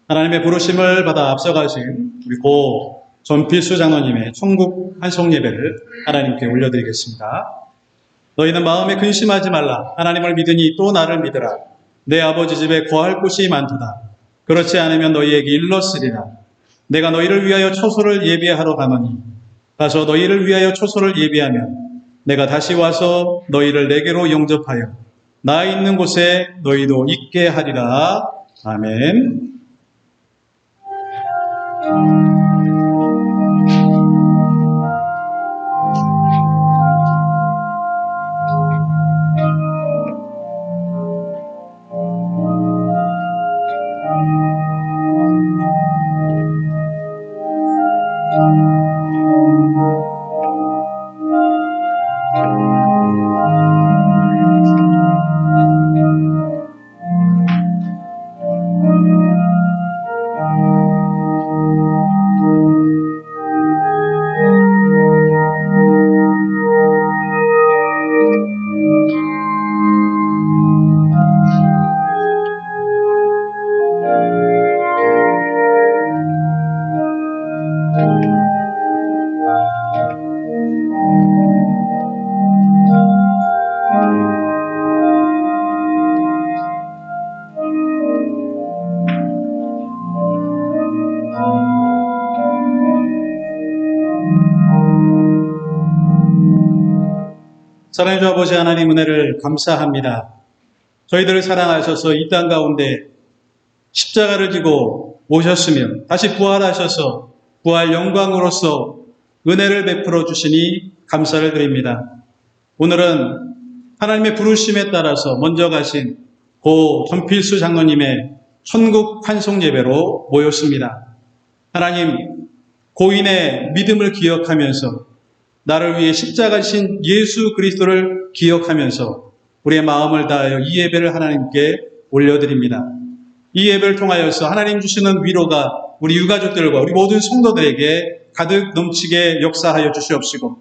하나님의 부르심을 받아 앞서가신 우리 고 전필수 장로님의 천국 환송 예배를 하나님께 올려드리겠습니다. 너희는 마음에 근심하지 말라. 하나님을 믿으니 또 나를 믿으라. 내 아버지 집에 거할 곳이 많도다. 그렇지 않으면 너희에게 일렀으리라. 내가 너희를 위하여 초소를 예비하러 가노니 가서 너희를 위하여 초소를 예비하면 내가 다시 와서 너희를 내게로 영접하여 나 있는 곳에 너희도 있게 하리라. 아멘. 사랑의 주 아버지 하나님 은혜를 감사합니다. 저희들을 사랑하셔서 이 땅 가운데 십자가를 지고 오셨으며 다시 부활하셔서 부활 영광으로서 은혜를 베풀어 주시니 감사를 드립니다. 오늘은 하나님의 부르심에 따라서 먼저 가신 고 전필수 장로님의 천국 환송 예배로 모였습니다. 하나님, 고인의 믿음을 기억하면서 나를 위해 십자가신 예수 그리스도를 기억하면서 우리의 마음을 다하여 이 예배를 하나님께 올려드립니다. 이 예배를 통하여서 하나님 주시는 위로가 우리 유가족들과 우리 모든 성도들에게 가득 넘치게 역사하여 주시옵시고,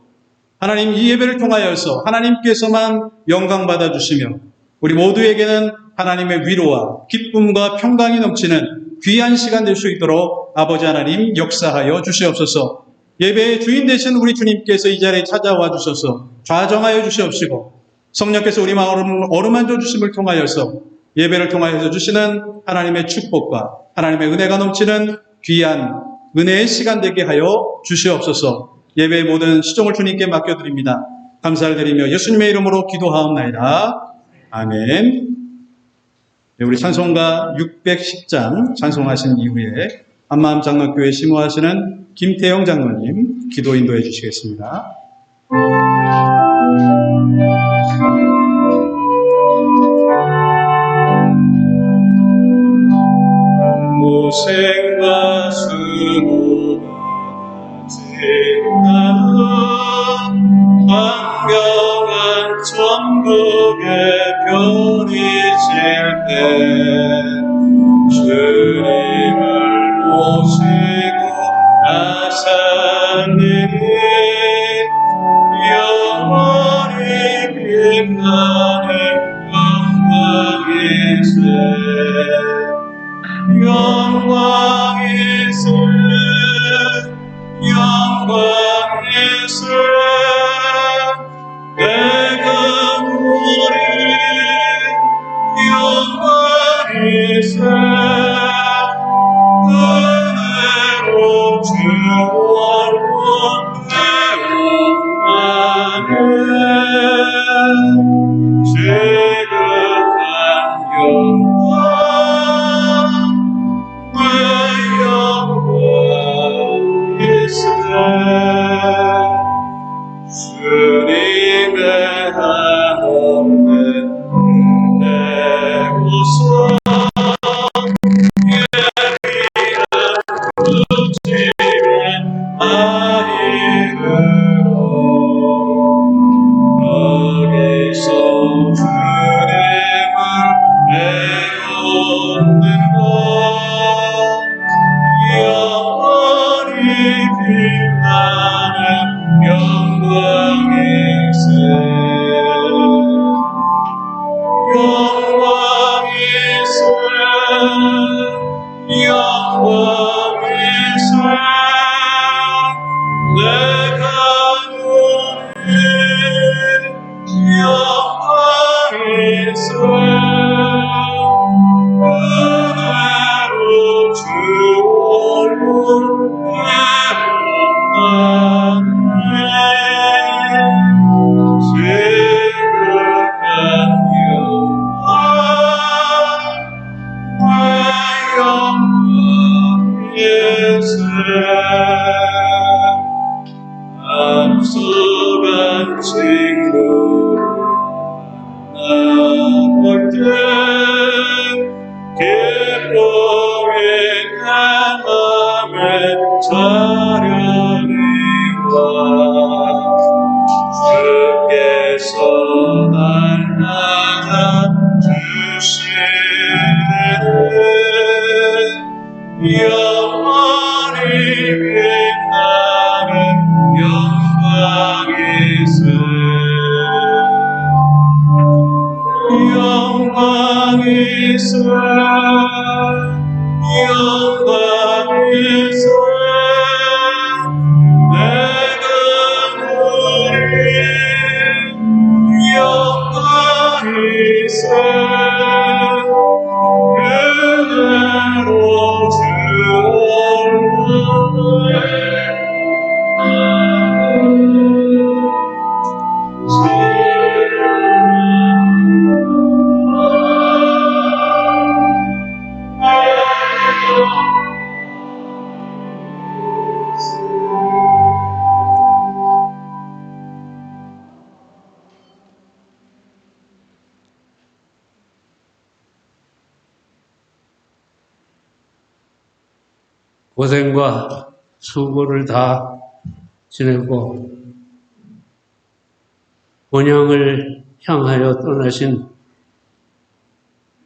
하나님 이 예배를 통하여서 하나님께서만 영광 받아 주시며 우리 모두에게는 하나님의 위로와 기쁨과 평강이 넘치는 귀한 시간 될 수 있도록 아버지 하나님 역사하여 주시옵소서. 예배의 주인 되신 우리 주님께서 이 자리에 찾아와 주셔서 좌정하여 주시옵시고, 성령께서 우리 마음을 어루만져 주심을 통하여서 예배를 통하여서 주시는 하나님의 축복과 하나님의 은혜가 넘치는 귀한 은혜의 시간 되게 하여 주시옵소서. 예배의 모든 시종을 주님께 맡겨드립니다. 감사를 드리며 예수님의 이름으로 기도하옵나이다. 아멘. 네, 우리 찬송가 610장 찬송하신 이후에 한마음 장로교회 심호하시는 김태영 장로님 기도 인도해 주시겠습니다. 모생과 수고가 지나는 광경한 천국의 별이 질 때 주님을 모시고 나사님이 영원히 빛나는 영광이세 영광이세 영광이세 내가 우리 영광이세 은혜로 주원하네 지극한 영광 주님의 한없는 은혜로서 예비한 주님의 아이들로 거기서 주님을 배우는 것 영원히 빛나는 영광이세 영광이세 앞서간 친구 나올 때 기쁨의 강함에 자려니와 주께서 날 낳아 주시네 영원히 빛나는 영광이세 영광이세 영광이세 내가 누린 영광이세 그대로 주 고생과 수고를 다 지내고 본향을 향하여 떠나신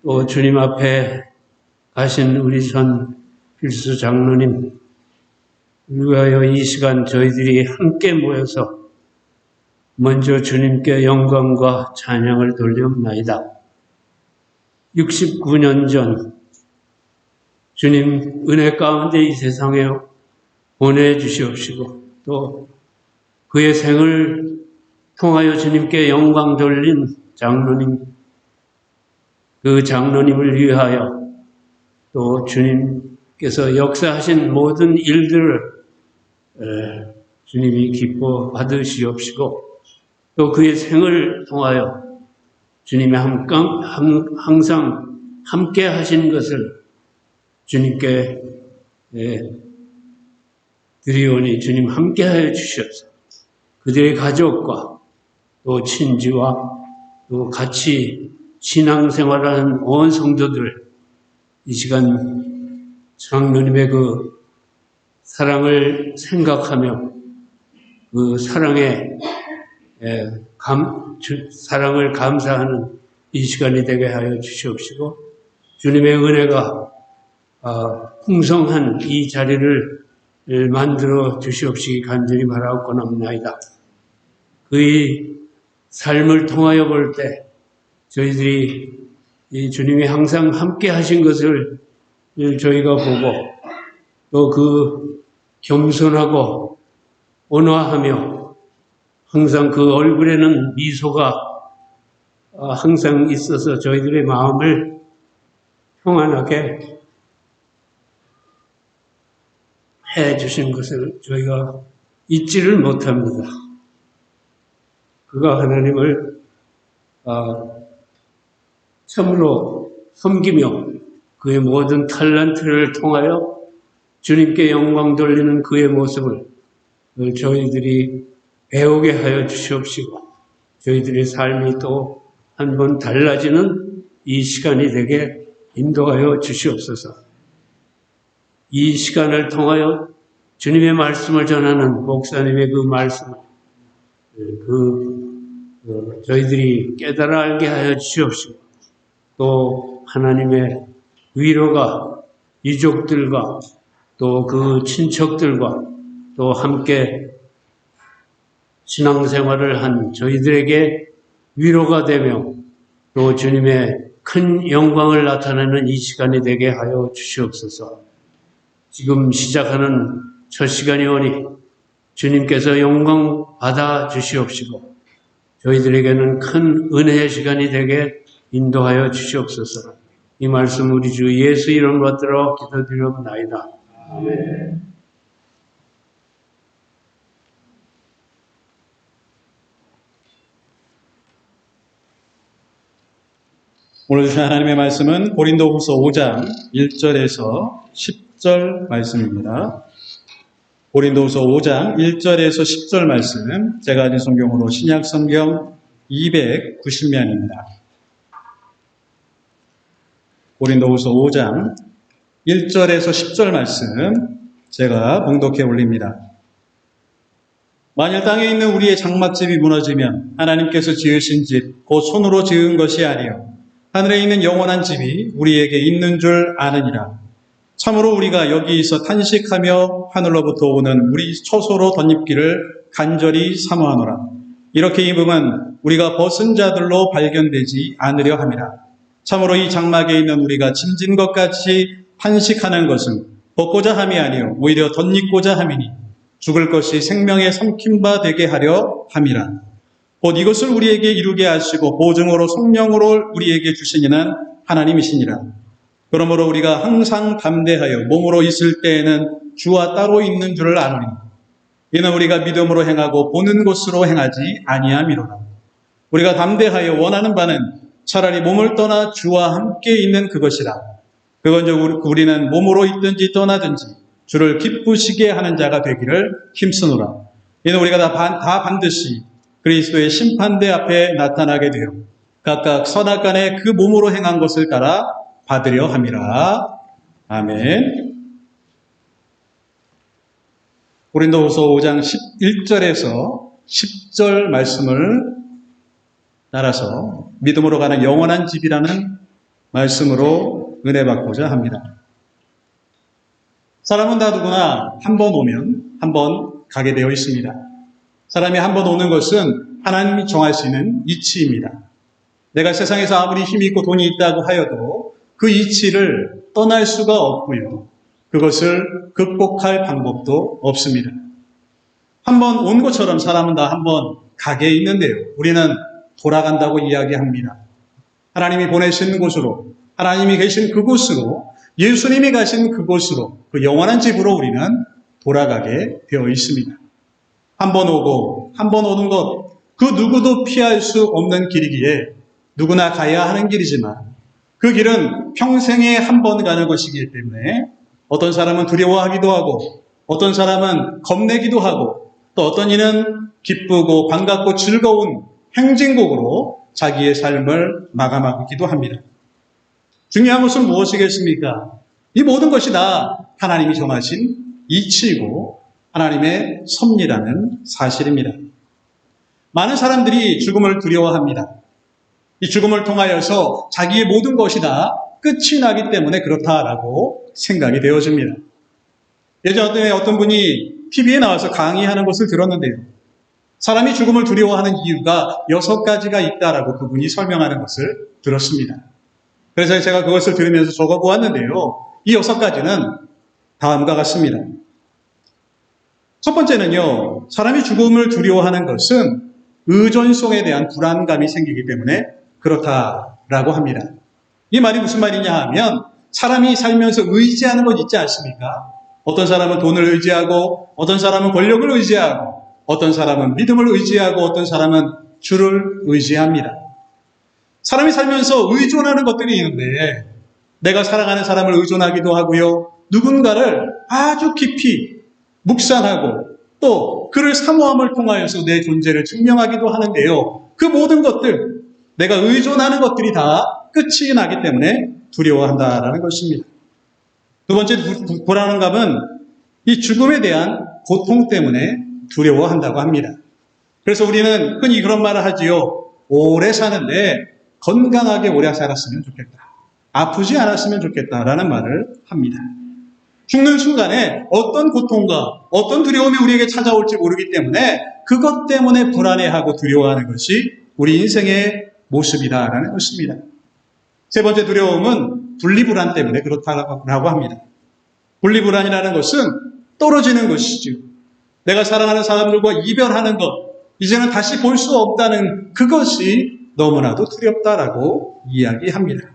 또 주님 앞에 가신 우리 전 필수 장로님 위하여 이 시간 저희들이 함께 모여서 먼저 주님께 영광과 찬양을 돌려옵나이다. 69년 전 주님 은혜 가운데 이 세상에 보내주시옵시고 또 그의 생을 통하여 주님께 영광 돌린 장로님, 그 장로님을 위하여 또 주님께서 역사하신 모든 일들을 주님이 기뻐 받으시옵시고 또 그의 생을 통하여 주님이 항상 함께 하신 것을 주님께 드리오니 주님 함께하여 주셔서 그들의 가족과 또 친지와 또 같이 신앙생활하는 온 성도들 이 시간 장로님의 그 사랑을 생각하며 그 사랑을 감사하는 이 시간이 되게 하여 주시옵시고 주님의 은혜가 풍성한 이 자리를 만들어 주시옵시기 간절히 바라옵고나옵나이다. 그의 삶을 통하여 볼 때 저희들이 이 주님이 항상 함께 하신 것을 저희가 보고 또 그 겸손하고 온화하며 항상 그 얼굴에는 미소가 항상 있어서 저희들의 마음을 평안하게 해 주신 것을 저희가 잊지를 못합니다. 그가 하나님을 참으로 섬기며 그의 모든 탤런트를 통하여 주님께 영광 돌리는 그의 모습을 저희들이 배우게 하여 주시옵시고 저희들의 삶이 또 한 번 달라지는 이 시간이 되게 인도하여 주시옵소서. 이 시간을 통하여 주님의 말씀을 전하는 목사님의 그 말씀을 저희들이 깨달아 알게 하여 주시옵시고 또 하나님의 위로가 유족들과 또 그 친척들과 또 함께 신앙생활을 한 저희들에게 위로가 되며 또 주님의 큰 영광을 나타내는 이 시간이 되게 하여 주시옵소서. 지금 시작하는 첫 시간이 오니 주님께서 영광 받아 주시옵시고 저희들에게는 큰 은혜의 시간이 되게 인도하여 주시옵소서. 이 말씀 우리 주 예수 이름 받들어 기도드리옵나이다. 아멘. 오늘 주신 하나님의 말씀은 고린도후서 5장 1절에서 10절 말씀입니다. 고린도후서 5장 1절에서 10절 말씀, 제가 가진 성경으로 신약 성경 290면입니다. 고린도후서 5장 1절에서 10절 말씀, 제가 봉독해 올립니다. 만일 땅에 있는 우리의 장막집이 무너지면 하나님께서 지으신 집, 곧 손으로 지은 것이 아니요 하늘에 있는 영원한 집이 우리에게 있는 줄 아느니라. 참으로 우리가 여기서 탄식하며 하늘로부터 오는 우리 처소로 덧입기를 간절히 사모하노라. 이렇게 입으면 우리가 벗은 자들로 발견되지 않으려 함이라. 참으로 이 장막에 있는 우리가 짐진 것 같이 탄식하는 것은 벗고자 함이 아니요 오히려 덧입고자 함이니 죽을 것이 생명에 삼킨 바 되게 하려 함이라. 곧 이것을 우리에게 이루게 하시고 보증으로 성령으로 우리에게 주신 이는 하나님이시니라. 그러므로 우리가 항상 담대하여 몸으로 있을 때에는 주와 따로 있는 줄을 아노니 이는 우리가 믿음으로 행하고 보는 것으로 행하지 아니함이로라. 우리가 담대하여 원하는 바는 차라리 몸을 떠나 주와 함께 있는 그것이라. 그건즉 우리는 몸으로 있든지 떠나든지 주를 기쁘시게 하는 자가 되기를 힘쓰노라. 이는 우리가 다 반드시 그리스도의 심판대 앞에 나타나게 되어 각각 선악간에 그 몸으로 행한 것을 따라 받으려 함이라. 아멘. 고린도후서 5장 11절에서 10절 말씀을 따라서 믿음으로 가는 영원한 집이라는 말씀으로 은혜 받고자 합니다. 사람은 다 누구나 한 번 오면 한 번 가게 되어 있습니다. 사람이 한 번 오는 것은 하나님이 정하시는 이치입니다. 내가 세상에서 아무리 힘이 있고 돈이 있다고 하여도 그 이치를 떠날 수가 없고요. 그것을 극복할 방법도 없습니다. 한 번 온 것처럼 사람은 다 한 번 가게 있는데요. 우리는 돌아간다고 이야기합니다. 하나님이 보내신 곳으로, 하나님이 계신 그곳으로, 예수님이 가신 그곳으로, 그 영원한 집으로 우리는 돌아가게 되어 있습니다. 한 번 오고 한 번 오는 것, 그 누구도 피할 수 없는 길이기에 누구나 가야 하는 길이지만 그 길은 평생에 한 번 가는 것이기 때문에 어떤 사람은 두려워하기도 하고 어떤 사람은 겁내기도 하고 또 어떤 이는 기쁘고 반갑고 즐거운 행진곡으로 자기의 삶을 마감하기도 합니다. 중요한 것은 무엇이겠습니까? 이 모든 것이 다 하나님이 정하신 이치이고 하나님의 섭리라는 사실입니다. 많은 사람들이 죽음을 두려워합니다. 이 죽음을 통하여서 자기의 모든 것이 다 끝이 나기 때문에 그렇다라고 생각이 되어집니다. 예전에 어떤 분이 TV에 나와서 강의하는 것을 들었는데요. 사람이 죽음을 두려워하는 이유가 6가지가 있다라고 그분이 설명하는 것을 들었습니다. 그래서 제가 그것을 들으면서 적어보았는데요. 이 6가지는 다음과 같습니다. 첫 번째는요, 사람이 죽음을 두려워하는 것은 의존성에 대한 불안감이 생기기 때문에 그렇다라고 합니다. 이 말이 무슨 말이냐 하면 사람이 살면서 의지하는 것 있지 않습니까? 어떤 사람은 돈을 의지하고 어떤 사람은 권력을 의지하고 어떤 사람은 믿음을 의지하고 어떤 사람은 주를 의지합니다. 사람이 살면서 의존하는 것들이 있는데 내가 사랑하는 사람을 의존하기도 하고요. 누군가를 아주 깊이 묵상하고 또 그를 사모함을 통하여서 내 존재를 증명하기도 하는데요. 그 모든 것들, 내가 의존하는 것들이 다 끝이 나기 때문에 두려워한다라는 것입니다. 두 번째 불안감은 이 죽음에 대한 고통 때문에 두려워한다고 합니다. 그래서 우리는 흔히 그런 말을 하지요. 오래 사는데 건강하게 오래 살았으면 좋겠다. 아프지 않았으면 좋겠다라는 말을 합니다. 죽는 순간에 어떤 고통과 어떤 두려움이 우리에게 찾아올지 모르기 때문에 그것 때문에 불안해하고 두려워하는 것이 우리 인생의 모습이다라는 것입니다. 세 번째 두려움은 분리불안 때문에 그렇다고 합니다. 분리불안이라는 것은 떨어지는 것이죠. 내가 사랑하는 사람들과 이별하는 것, 이제는 다시 볼 수 없다는 그것이 너무나도 두렵다라고 이야기합니다.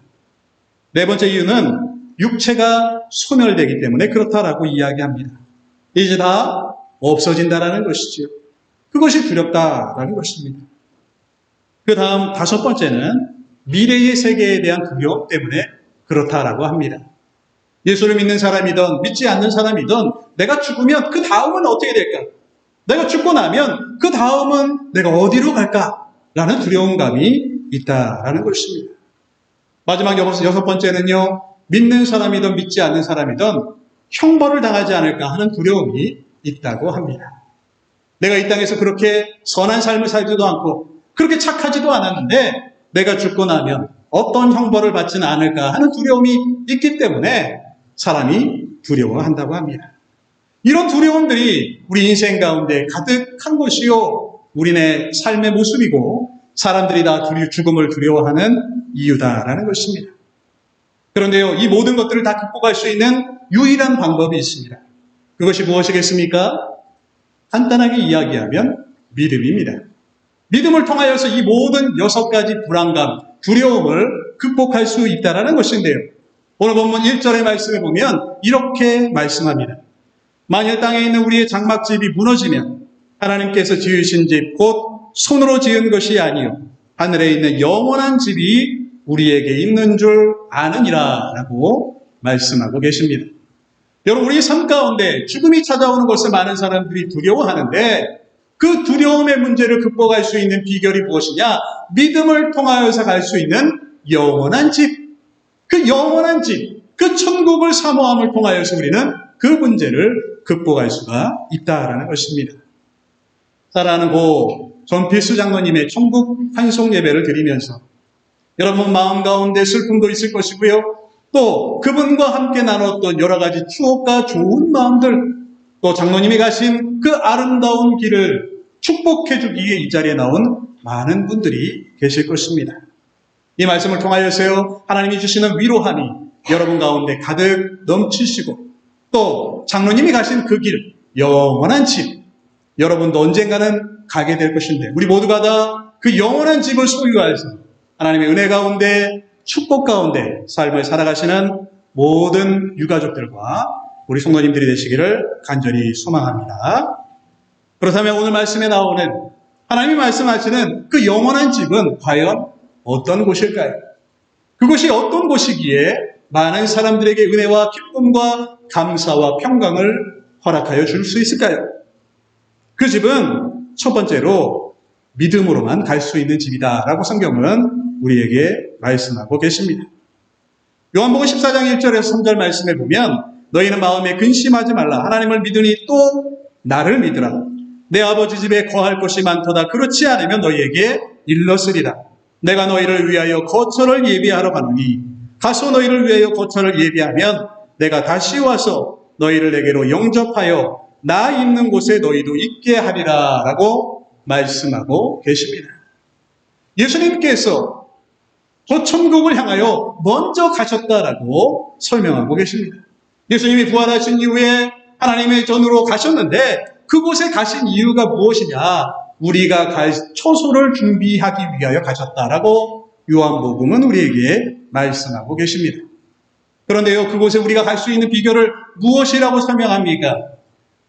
네 번째 이유는 육체가 소멸되기 때문에 그렇다라고 이야기합니다. 이제 다 없어진다라는 것이지요. 그것이 두렵다라는 것입니다. 그 다음 다섯 번째는 미래의 세계에 대한 두려움 때문에 그렇다라고 합니다. 예수를 믿는 사람이든 믿지 않는 사람이든 내가 죽으면 그 다음은 어떻게 될까? 내가 죽고 나면 그 다음은 내가 어디로 갈까? 라는 두려움감이 있다라는 것입니다. 마지막 여섯 번째는요, 믿는 사람이든 믿지 않는 사람이든 형벌을 당하지 않을까 하는 두려움이 있다고 합니다. 내가 이 땅에서 그렇게 선한 삶을 살지도 않고 그렇게 착하지도 않았는데 내가 죽고 나면 어떤 형벌을 받지는 않을까 하는 두려움이 있기 때문에 사람이 두려워한다고 합니다. 이런 두려움들이 우리 인생 가운데 가득한 것이요, 우리네 삶의 모습이고 사람들이 다 죽음을 두려워하는 이유다라는 것입니다. 그런데요, 이 모든 것들을 다 극복할 수 있는 유일한 방법이 있습니다. 그것이 무엇이겠습니까? 간단하게 이야기하면 믿음입니다. 믿음을 통하여서 이 모든 6가지 불안감, 두려움을 극복할 수 있다는 것인데요. 오늘 본문 1절의 말씀을 보면 이렇게 말씀합니다. 만일 땅에 있는 우리의 장막집이 무너지면 하나님께서 지으신 집, 곧 손으로 지은 것이 아니요 하늘에 있는 영원한 집이 우리에게 있는 줄 아느니라 라고 말씀하고 계십니다. 여러분, 우리 삶 가운데 죽음이 찾아오는 것을 많은 사람들이 두려워하는데 그 두려움의 문제를 극복할 수 있는 비결이 무엇이냐? 믿음을 통하여서 갈 수 있는 영원한 집, 그 영원한 집, 그 천국을 사모함을 통하여서 우리는 그 문제를 극복할 수가 있다라는 것입니다. 사랑하는 고 전필수 장로님의 천국 환송 예배를 드리면서 여러분 마음 가운데 슬픔도 있을 것이고요. 또 그분과 함께 나눴던 여러 가지 추억과 좋은 마음들, 또 장로님이 가신 그 아름다운 길을 축복해 주기 위해 이 자리에 나온 많은 분들이 계실 것입니다. 이 말씀을 통하여서요, 하나님이 주시는 위로함이 여러분 가운데 가득 넘치시고, 또 장로님이 가신 그 길, 영원한 집, 여러분도 언젠가는 가게 될 것인데 우리 모두가 다 그 영원한 집을 소유해서 하나님의 은혜 가운데 축복 가운데 삶을 살아가시는 모든 유가족들과 우리 성도님들이 되시기를 간절히 소망합니다. 그렇다면 오늘 말씀에 나오는 하나님이 말씀하시는 그 영원한 집은 과연 어떤 곳일까요? 그곳이 어떤 곳이기에 많은 사람들에게 은혜와 기쁨과 감사와 평강을 허락하여 줄 수 있을까요? 그 집은 첫 번째로 믿음으로만 갈 수 있는 집이다라고 성경은 우리에게 말씀하고 계십니다. 요한복음 14장 1절에서 3절 말씀에 보면 너희는 마음에 근심하지 말라. 하나님을 믿으니 또 나를 믿으라. 내 아버지 집에 거할 곳이 많도다. 그렇지 않으면 너희에게 일렀으리라. 내가 너희를 위하여 거처를 예비하러 가노니 가서 너희를 위하여 거처를 예비하면 내가 다시 와서 너희를 내게로 영접하여 나 있는 곳에 너희도 있게 하리라 라고 말씀하고 계십니다. 예수님께서 저 천국을 향하여 먼저 가셨다라고 설명하고 계십니다. 예수님이 부활하신 이후에 하나님의 전으로 가셨는데 그곳에 가신 이유가 무엇이냐? 우리가 갈 처소를 준비하기 위하여 가셨다라고 요한복음은 우리에게 말씀하고 계십니다. 그런데요, 그곳에 우리가 갈 수 있는 비결을 무엇이라고 설명합니까?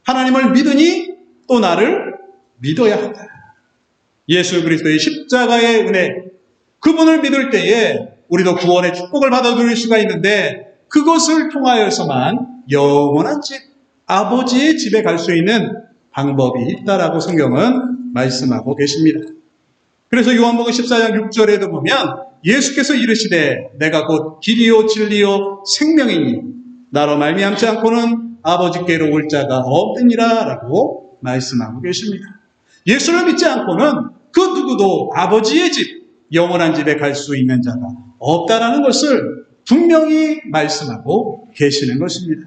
하나님을 믿으니 또 나를 믿어야 한다. 예수 그리스도의 십자가의 은혜, 그분을 믿을 때에 우리도 구원의 축복을 받아들일 수가 있는데 그것을 통하여서만 영원한 집, 아버지의 집에 갈 수 있는 방법이 있다라고 성경은 말씀하고 계십니다. 그래서 요한복음 14장 6절에도 보면 예수께서 이르시되 내가 곧 길이요 진리요 생명이니 나로 말미암지 않고는 아버지께로 올 자가 없느니라 라고 말씀하고 계십니다. 예수를 믿지 않고는 그 누구도 아버지의 집, 영원한 집에 갈 수 있는 자가 없다라는 것을 분명히 말씀하고 계시는 것입니다.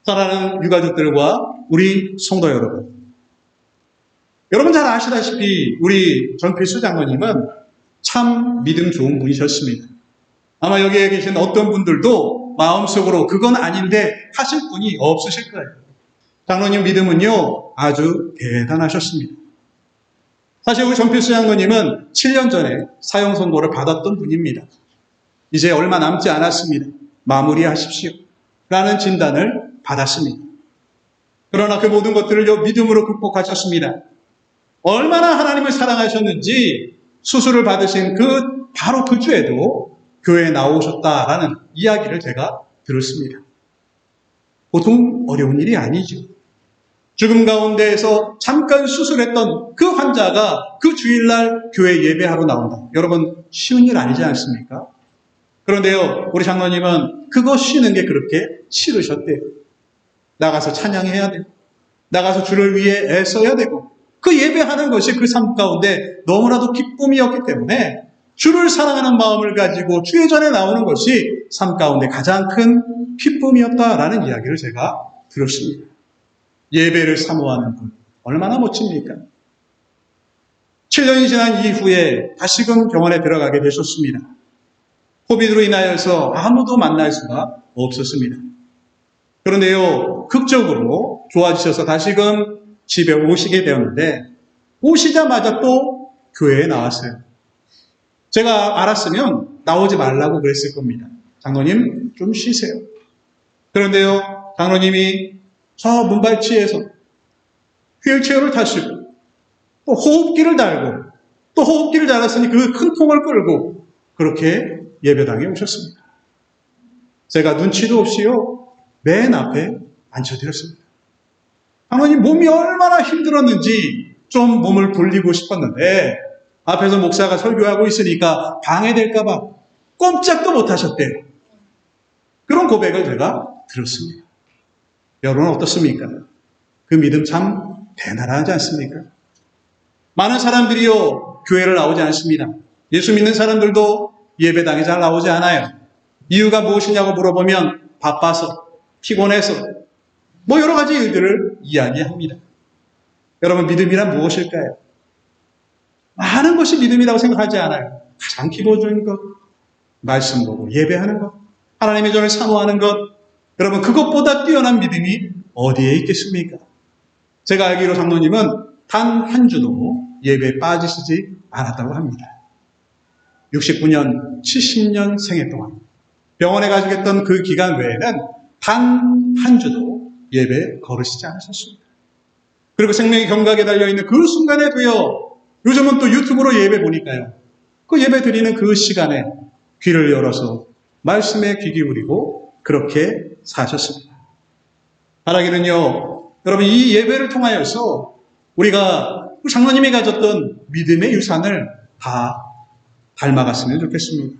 사랑하는 유가족들과 우리 성도 여러분, 여러분 잘 아시다시피 우리 전필수 장로님은 참 믿음 좋은 분이셨습니다. 아마 여기에 계신 어떤 분들도 마음속으로 그건 아닌데 하실 분이 없으실 거예요. 장로님 믿음은요, 아주 대단하셨습니다. 사실 우리 전필수 장로님은 7년 전에 사형 선고를 받았던 분입니다. 이제 얼마 남지 않았습니다. 마무리하십시오. 라는 진단을 받았습니다. 그러나 그 모든 것들을 믿음으로 극복하셨습니다. 얼마나 하나님을 사랑하셨는지 수술을 받으신 바로 그 주에도 교회에 나오셨다라는 이야기를 제가 들었습니다. 보통 어려운 일이 아니죠. 죽음 가운데에서 잠깐 수술했던 그 환자가 그 주일날 교회 예배하러 나온다. 여러분, 쉬운 일 아니지 않습니까? 그런데요, 우리 장로님은 그거 쉬는 게 그렇게 싫으셨대요. 나가서 찬양해야 되고, 나가서 주를 위해 애써야 되고, 그 예배하는 것이 그 삶 가운데 너무나도 기쁨이었기 때문에 주를 사랑하는 마음을 가지고 주의 전에 나오는 것이 삶 가운데 가장 큰 기쁨이었다라는 이야기를 제가 들었습니다. 예배를 사모하는 분, 얼마나 멋집니까? 7년이 지난 이후에 다시금 병원에 들어가게 되셨습니다. 코비드로 인하여서 아무도 만날 수가 없었습니다. 그런데요, 극적으로 좋아지셔서 다시금 집에 오시게 되었는데, 오시자마자 또 교회에 나왔어요. 제가 알았으면 나오지 말라고 그랬을 겁니다. 장로님, 좀 쉬세요. 그런데요, 장로님이 저 문발치에서 휠체어를 타시고, 또 호흡기를 달고, 또 호흡기를 달았으니 그 큰 통을 끌고, 그렇게 예배당에 오셨습니다. 제가 눈치도 없이요, 맨 앞에 앉혀드렸습니다. 장로님 몸이 얼마나 힘들었는지 좀 몸을 돌리고 싶었는데 앞에서 목사가 설교하고 있으니까 방해될까봐 꼼짝도 못하셨대요. 그런 고백을 제가 들었습니다. 여러분은 어떻습니까? 그 믿음 참 대단하지 않습니까? 많은 사람들이요, 교회를 나오지 않습니다. 예수 믿는 사람들도 예배당에 잘 나오지 않아요. 이유가 무엇이냐고 물어보면 바빠서, 피곤해서, 여러 가지 일들을 이야기합니다. 여러분, 믿음이란 무엇일까요? 많은 것이 믿음이라고 생각하지 않아요. 가장 기본적인 것, 말씀 보고 예배하는 것, 하나님의 전을 사모하는 것, 여러분, 그것보다 뛰어난 믿음이 어디에 있겠습니까? 제가 알기로 장로님은 단 한 주도 예배에 빠지시지 않았다고 합니다. 69년, 70년 생애 동안 병원에 가시겠던 그 기간 외에는 단 한 주도 예배에 거르시지 않으셨습니다. 그리고 생명의 경각에 달려있는 그 순간에도요, 요즘은 또 유튜브로 예배 보니까요, 그 예배 드리는 그 시간에 귀를 열어서 말씀에 귀 기울이고 그렇게 사셨습니다. 바라기는요, 여러분, 이 예배를 통하여서 우리가 장로님이 가졌던 믿음의 유산을 다 닮아갔으면 좋겠습니다.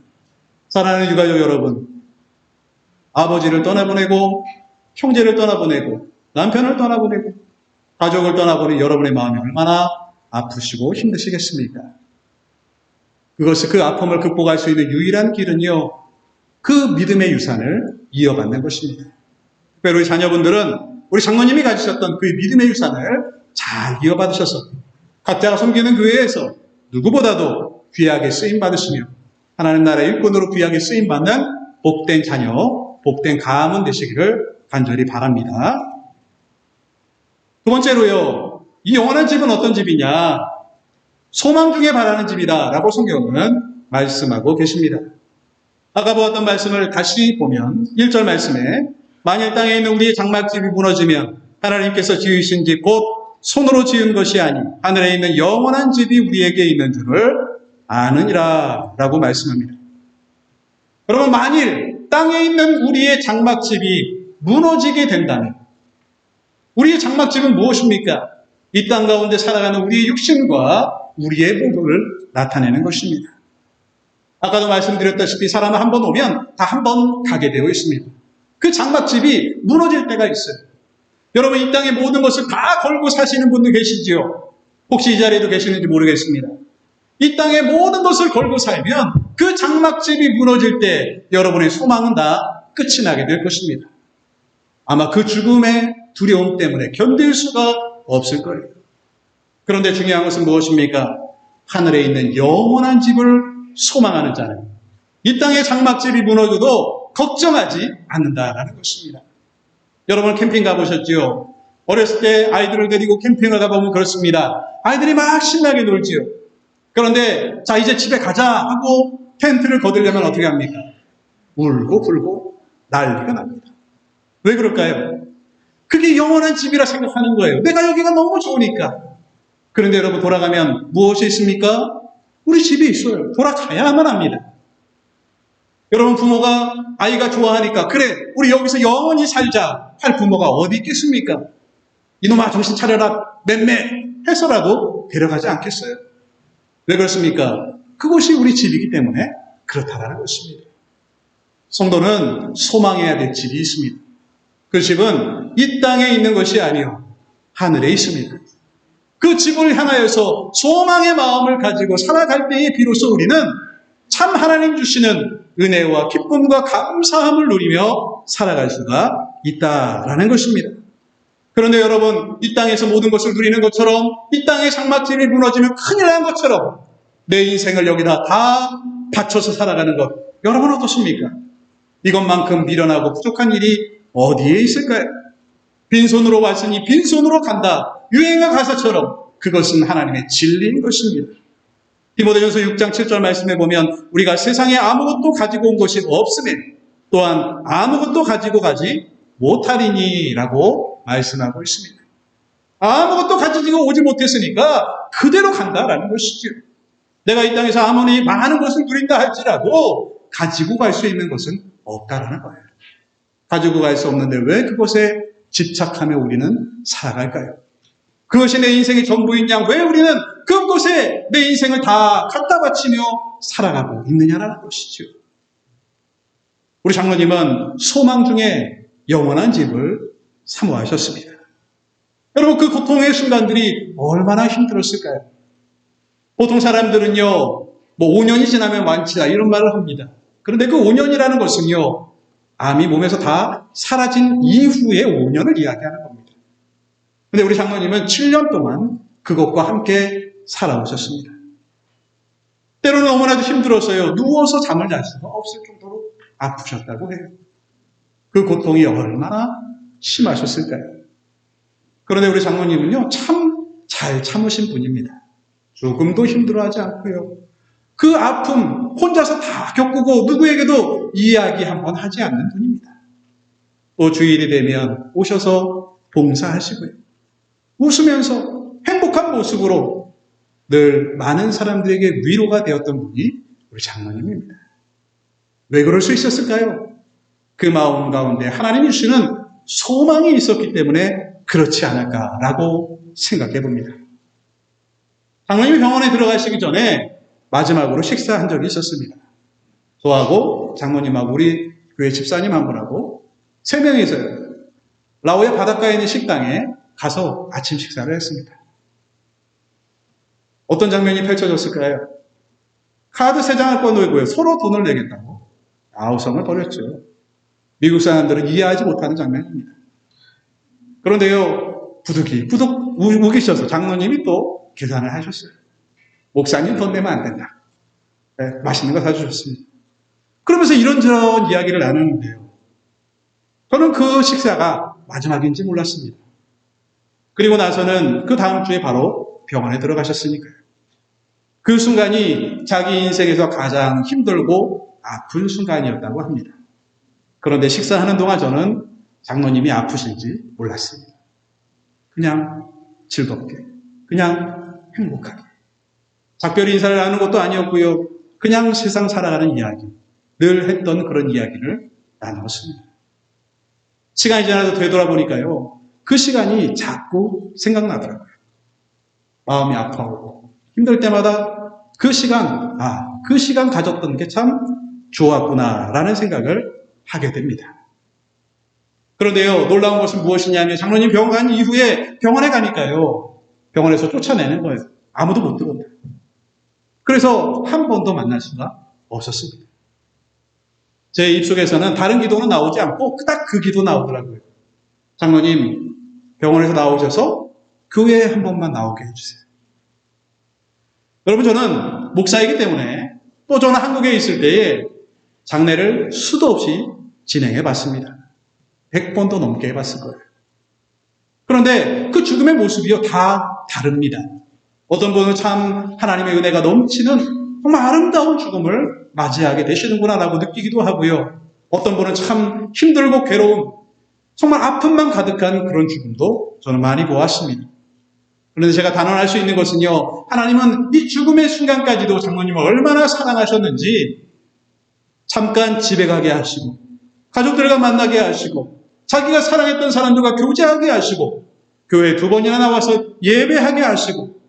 사랑하는 유가족 여러분, 아버지를 떠나보내고 형제를 떠나보내고 남편을 떠나보내고 가족을 떠나보낸 여러분의 마음이 얼마나 아프시고 힘드시겠습니까? 그 아픔을 극복할 수 있는 유일한 길은요, 그 믿음의 유산을 이어받는 것입니다. 특별히 우리 자녀분들은 우리 장로님이 가지셨던 그 믿음의 유산을 잘 이어받으셔서 각자가 섬기는 교회에서 누구보다도 귀하게 쓰임받으시며 하나님 나라의 일꾼으로 귀하게 쓰임받는 복된 자녀, 복된 가문 되시기를 간절히 바랍니다. 두 번째로요, 이 영원한 집은 어떤 집이냐? 소망 중에 바라는 집이다 라고 성경은 말씀하고 계십니다. 아까 보았던 말씀을 다시 보면 1절 말씀에 만일 땅에 있는 우리의 장막집이 무너지면 하나님께서 지으신 집 곧 손으로 지은 것이 아닌 하늘에 있는 영원한 집이 우리에게 있는 줄을 아느니라 라고 말씀합니다. 여러분, 만일 땅에 있는 우리의 장막집이 무너지게 된다면 우리의 장막집은 무엇입니까? 이 땅 가운데 살아가는 우리의 육신과 우리의 모습을 나타내는 것입니다. 아까도 말씀드렸다시피 사람은 한 번 오면 다 한 번 가게 되어 있습니다. 그 장막집이 무너질 때가 있어요. 여러분, 이 땅의 모든 것을 다 걸고 사시는 분들 계시지요? 혹시 이 자리에도 계시는지 모르겠습니다. 이 땅의 모든 것을 걸고 살면 그 장막집이 무너질 때 여러분의 소망은 다 끝이 나게 될 것입니다. 아마 그 죽음의 두려움 때문에 견딜 수가 없을 거예요. 그런데 중요한 것은 무엇입니까? 하늘에 있는 영원한 집을 소망하는 자는 이 땅의 장막집이 무너져도 걱정하지 않는다라는 것입니다. 여러분 캠핑 가보셨지요? 어렸을 때 아이들을 데리고 캠핑을 가보면 그렇습니다. 아이들이 막 신나게 놀지요. 그런데 자 이제 집에 가자 하고 텐트를 거두려면 어떻게 합니까? 울고 불고 난리가 납니다. 왜 그럴까요? 그게 영원한 집이라 생각하는 거예요. 내가 여기가 너무 좋으니까. 그런데 여러분 돌아가면 무엇이 있습니까? 우리 집에 있어요. 돌아가야만 합니다. 여러분 부모가 아이가 좋아하니까 그래 우리 여기서 영원히 살자 할 부모가 어디 있겠습니까? 이놈아 정신 차려라 맴매 해서라도 데려가지 않겠어요? 왜 그렇습니까? 그곳이 우리 집이기 때문에 그렇다라는 것입니다. 성도는 소망해야 될 집이 있습니다. 그 집은 이 땅에 있는 것이 아니요 하늘에 있습니다. 그 집을 향하여서 소망의 마음을 가지고 살아갈 때에 비로소 우리는 참 하나님 주시는 은혜와 기쁨과 감사함을 누리며 살아갈 수가 있다라는 것입니다. 그런데 여러분 이 땅에서 모든 것을 누리는 것처럼 이 땅의 장막집이 무너지면 큰일 난 것처럼 내 인생을 여기다 다 바쳐서 살아가는 것 여러분 어떻습니까? 이것만큼 미련하고 부족한 일이 어디에 있을까요? 빈손으로 왔으니 빈손으로 간다. 유행어 가사처럼 그것은 하나님의 진리인 것입니다. 디모데전서 6장 7절 말씀에 보면 우리가 세상에 아무것도 가지고 온 것이 없음에 또한 아무것도 가지고 가지 못하리니라고 말씀하고 있습니다. 아무것도 가지고 오지 못했으니까 그대로 간다라는 것이죠. 내가 이 땅에서 아무리 많은 것을 누린다 할지라도 가지고 갈 수 있는 것은 없다라는 거예요. 가지고 갈 수 없는데 왜 그것에 집착하며 우리는 살아갈까요? 그것이 내 인생의 전부인 양 왜 우리는 그곳에 내 인생을 다 갖다 바치며 살아가고 있느냐라는 것이죠. 우리 장로님은 소망 중에 영원한 집을 사모하셨습니다. 여러분 그 고통의 순간들이 얼마나 힘들었을까요? 보통 사람들은요, 뭐 5년이 지나면 완치다 이런 말을 합니다. 그런데 그 5년이라는 것은요, 암이 몸에서 다 사라진 이후의 5년을 이야기하는 겁니다. 그런데 우리 장로님은 7년 동안 그것과 함께 살아오셨습니다. 때로는 너무나도 힘들었어요. 누워서 잠을 잘 수가 없을 정도로 아프셨다고 해요. 그 고통이 얼마나 심하셨을까요? 그런데 우리 장로님은요, 참 잘 참으신 분입니다. 조금도 힘들어하지 않고요. 그 아픔 혼자서 다 겪고 누구에게도 이야기 한번 하지 않는 분입니다. 또 주일이 되면 오셔서 봉사하시고요. 웃으면서 행복한 모습으로 늘 많은 사람들에게 위로가 되었던 분이 우리 장로님입니다. 왜 그럴 수 있었을까요? 그 마음 가운데 하나님이 주시는 소망이 있었기 때문에 그렇지 않을까라고 생각해 봅니다. 장로님이 병원에 들어가시기 전에 마지막으로 식사한 적이 있었습니다. 저하고 장로님하고 우리 교회 집사님 한 분하고 3명이서요. 라오의 바닷가에 있는 식당에 가서 아침 식사를 했습니다. 어떤 장면이 펼쳐졌을까요? 카드 3장을 꺼내고요. 서로 돈을 내겠다고 아우성을 벌였죠. 미국 사람들은 이해하지 못하는 장면입니다. 그런데요, 부득 우기셔서 장로님이 또 계산을 하셨어요. 목사님 돈 내면 안 된다. 네, 맛있는 거 사주셨습니다. 그러면서 이런저런 이야기를 나누는데요. 저는 그 식사가 마지막인지 몰랐습니다. 그리고 나서는 그 다음 주에 바로 병원에 들어가셨으니까요. 그 순간이 자기 인생에서 가장 힘들고 아픈 순간이었다고 합니다. 그런데 식사하는 동안 저는 장로님이 아프신지 몰랐습니다. 그냥 즐겁게, 그냥 행복하게. 작별히 인사를 하는 것도 아니었고요. 그냥 세상 살아가는 이야기, 늘 했던 그런 이야기를 나누었습니다. 시간이 지나서 되돌아보니까요. 그 시간이 자꾸 생각나더라고요. 마음이 아파오고 힘들 때마다 그 시간 가졌던 게 참 좋았구나라는 생각을 하게 됩니다. 그런데요, 놀라운 것은 무엇이냐면 장로님 병원 간 이후에 병원에 가니까요. 병원에서 쫓아내는 거예요. 아무도 못 들어온다. 그래서 한 번도 만날 수가 없었습니다. 제 입속에서는 다른 기도는 나오지 않고 딱 그 기도 나오더라고요. 장로님 병원에서 나오셔서 교회에 한 번만 나오게 해주세요. 여러분 저는 목사이기 때문에 또 저는 한국에 있을 때에 장례를 수도 없이 진행해 봤습니다. 100번도 넘게 해봤을 거예요. 그런데 그 죽음의 모습이요, 다 다릅니다. 어떤 분은 참 하나님의 은혜가 넘치는 정말 아름다운 죽음을 맞이하게 되시는구나라고 느끼기도 하고요. 어떤 분은 참 힘들고 괴로운 정말 아픔만 가득한 그런 죽음도 저는 많이 보았습니다. 그런데 제가 단언할 수 있는 것은요, 하나님은 이 죽음의 순간까지도 장로님을 얼마나 사랑하셨는지 잠깐 집에 가게 하시고 가족들과 만나게 하시고 자기가 사랑했던 사람들과 교제하게 하시고 교회에 2번이나 나와서 예배하게 하시고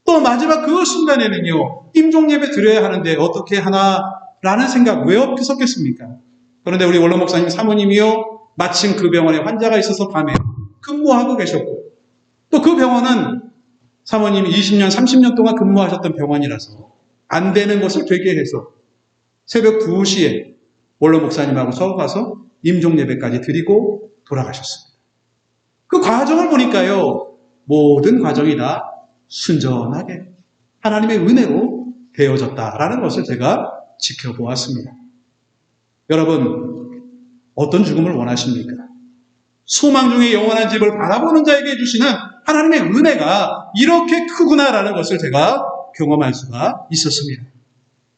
또 마지막 그 순간에는요, 임종예배 드려야 하는데 어떻게 하나라는 생각 왜 없겠습니까? 그런데 우리 원로 목사님 사모님이요, 마침 그 병원에 환자가 있어서 밤에 근무하고 계셨고 또 그 병원은 사모님이 20년, 30년 동안 근무하셨던 병원이라서 안 되는 것을 되게 해서 새벽 2시에 원로 목사님하고 서가서 임종예배까지 드리고 돌아가셨습니다. 그 과정을 보니까요, 모든 과정이 다 순전하게 하나님의 은혜로 되어졌다라는 것을 제가 지켜보았습니다. 여러분, 어떤 죽음을 원하십니까? 소망 중에 영원한 집을 바라보는 자에게 해주시는 하나님의 은혜가 이렇게 크구나라는 것을 제가 경험할 수가 있었습니다.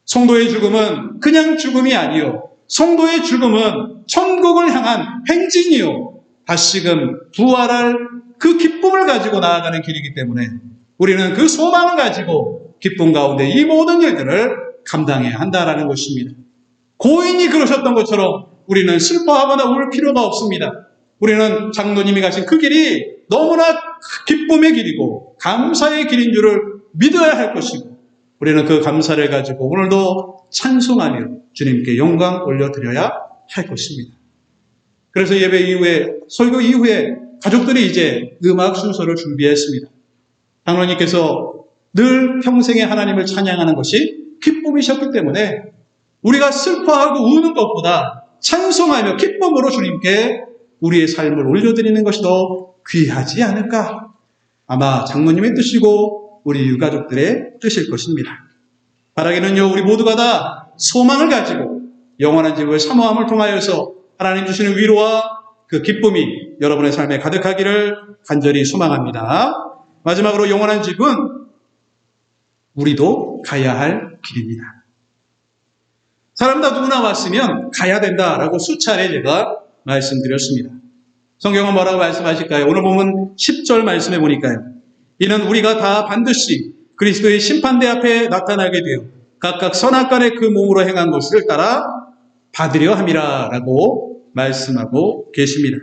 성도의 죽음은 그냥 죽음이 아니요, 성도의 죽음은 천국을 향한 행진이요, 다시금 부활할 그 기쁨을 가지고 나아가는 길이기 때문에 우리는 그 소망을 가지고 기쁨 가운데 이 모든 일들을 감당해야 한다라는 것입니다. 고인이 그러셨던 것처럼 우리는 슬퍼하거나 울 필요가 없습니다. 우리는 장로님이 가신 그 길이 너무나 기쁨의 길이고 감사의 길인 줄을 믿어야 할 것이고 우리는 그 감사를 가지고 오늘도 찬송하며 주님께 영광 올려드려야 할 것입니다. 그래서 예배 이후에, 설교 이후에 가족들이 이제 음악 순서를 준비했습니다. 장로님께서 늘 평생에 하나님을 찬양하는 것이 기쁨이셨기 때문에 우리가 슬퍼하고 우는 것보다 찬송하며 기쁨으로 주님께 우리의 삶을 올려드리는 것이 더 귀하지 않을까? 아마 장로님의 뜻이고 우리 유가족들의 뜻일 것입니다. 바라기는요, 우리 모두가 다 소망을 가지고 영원한 집을 사모함을 통하여서 하나님 주시는 위로와 그 기쁨이 여러분의 삶에 가득하기를 간절히 소망합니다. 마지막으로 영원한 집은 우리도 가야 할 길입니다. 사람 다 누구나 왔으면 가야 된다라고 수차례 제가 말씀드렸습니다. 성경은 뭐라고 말씀하실까요? 오늘 보면 10절 말씀해 보니까요. 이는 우리가 다 반드시 그리스도의 심판대 앞에 나타나게 되어 각각 선악간의 그 몸으로 행한 것을 따라 받으려 함이라 라고 말씀하고 계십니다.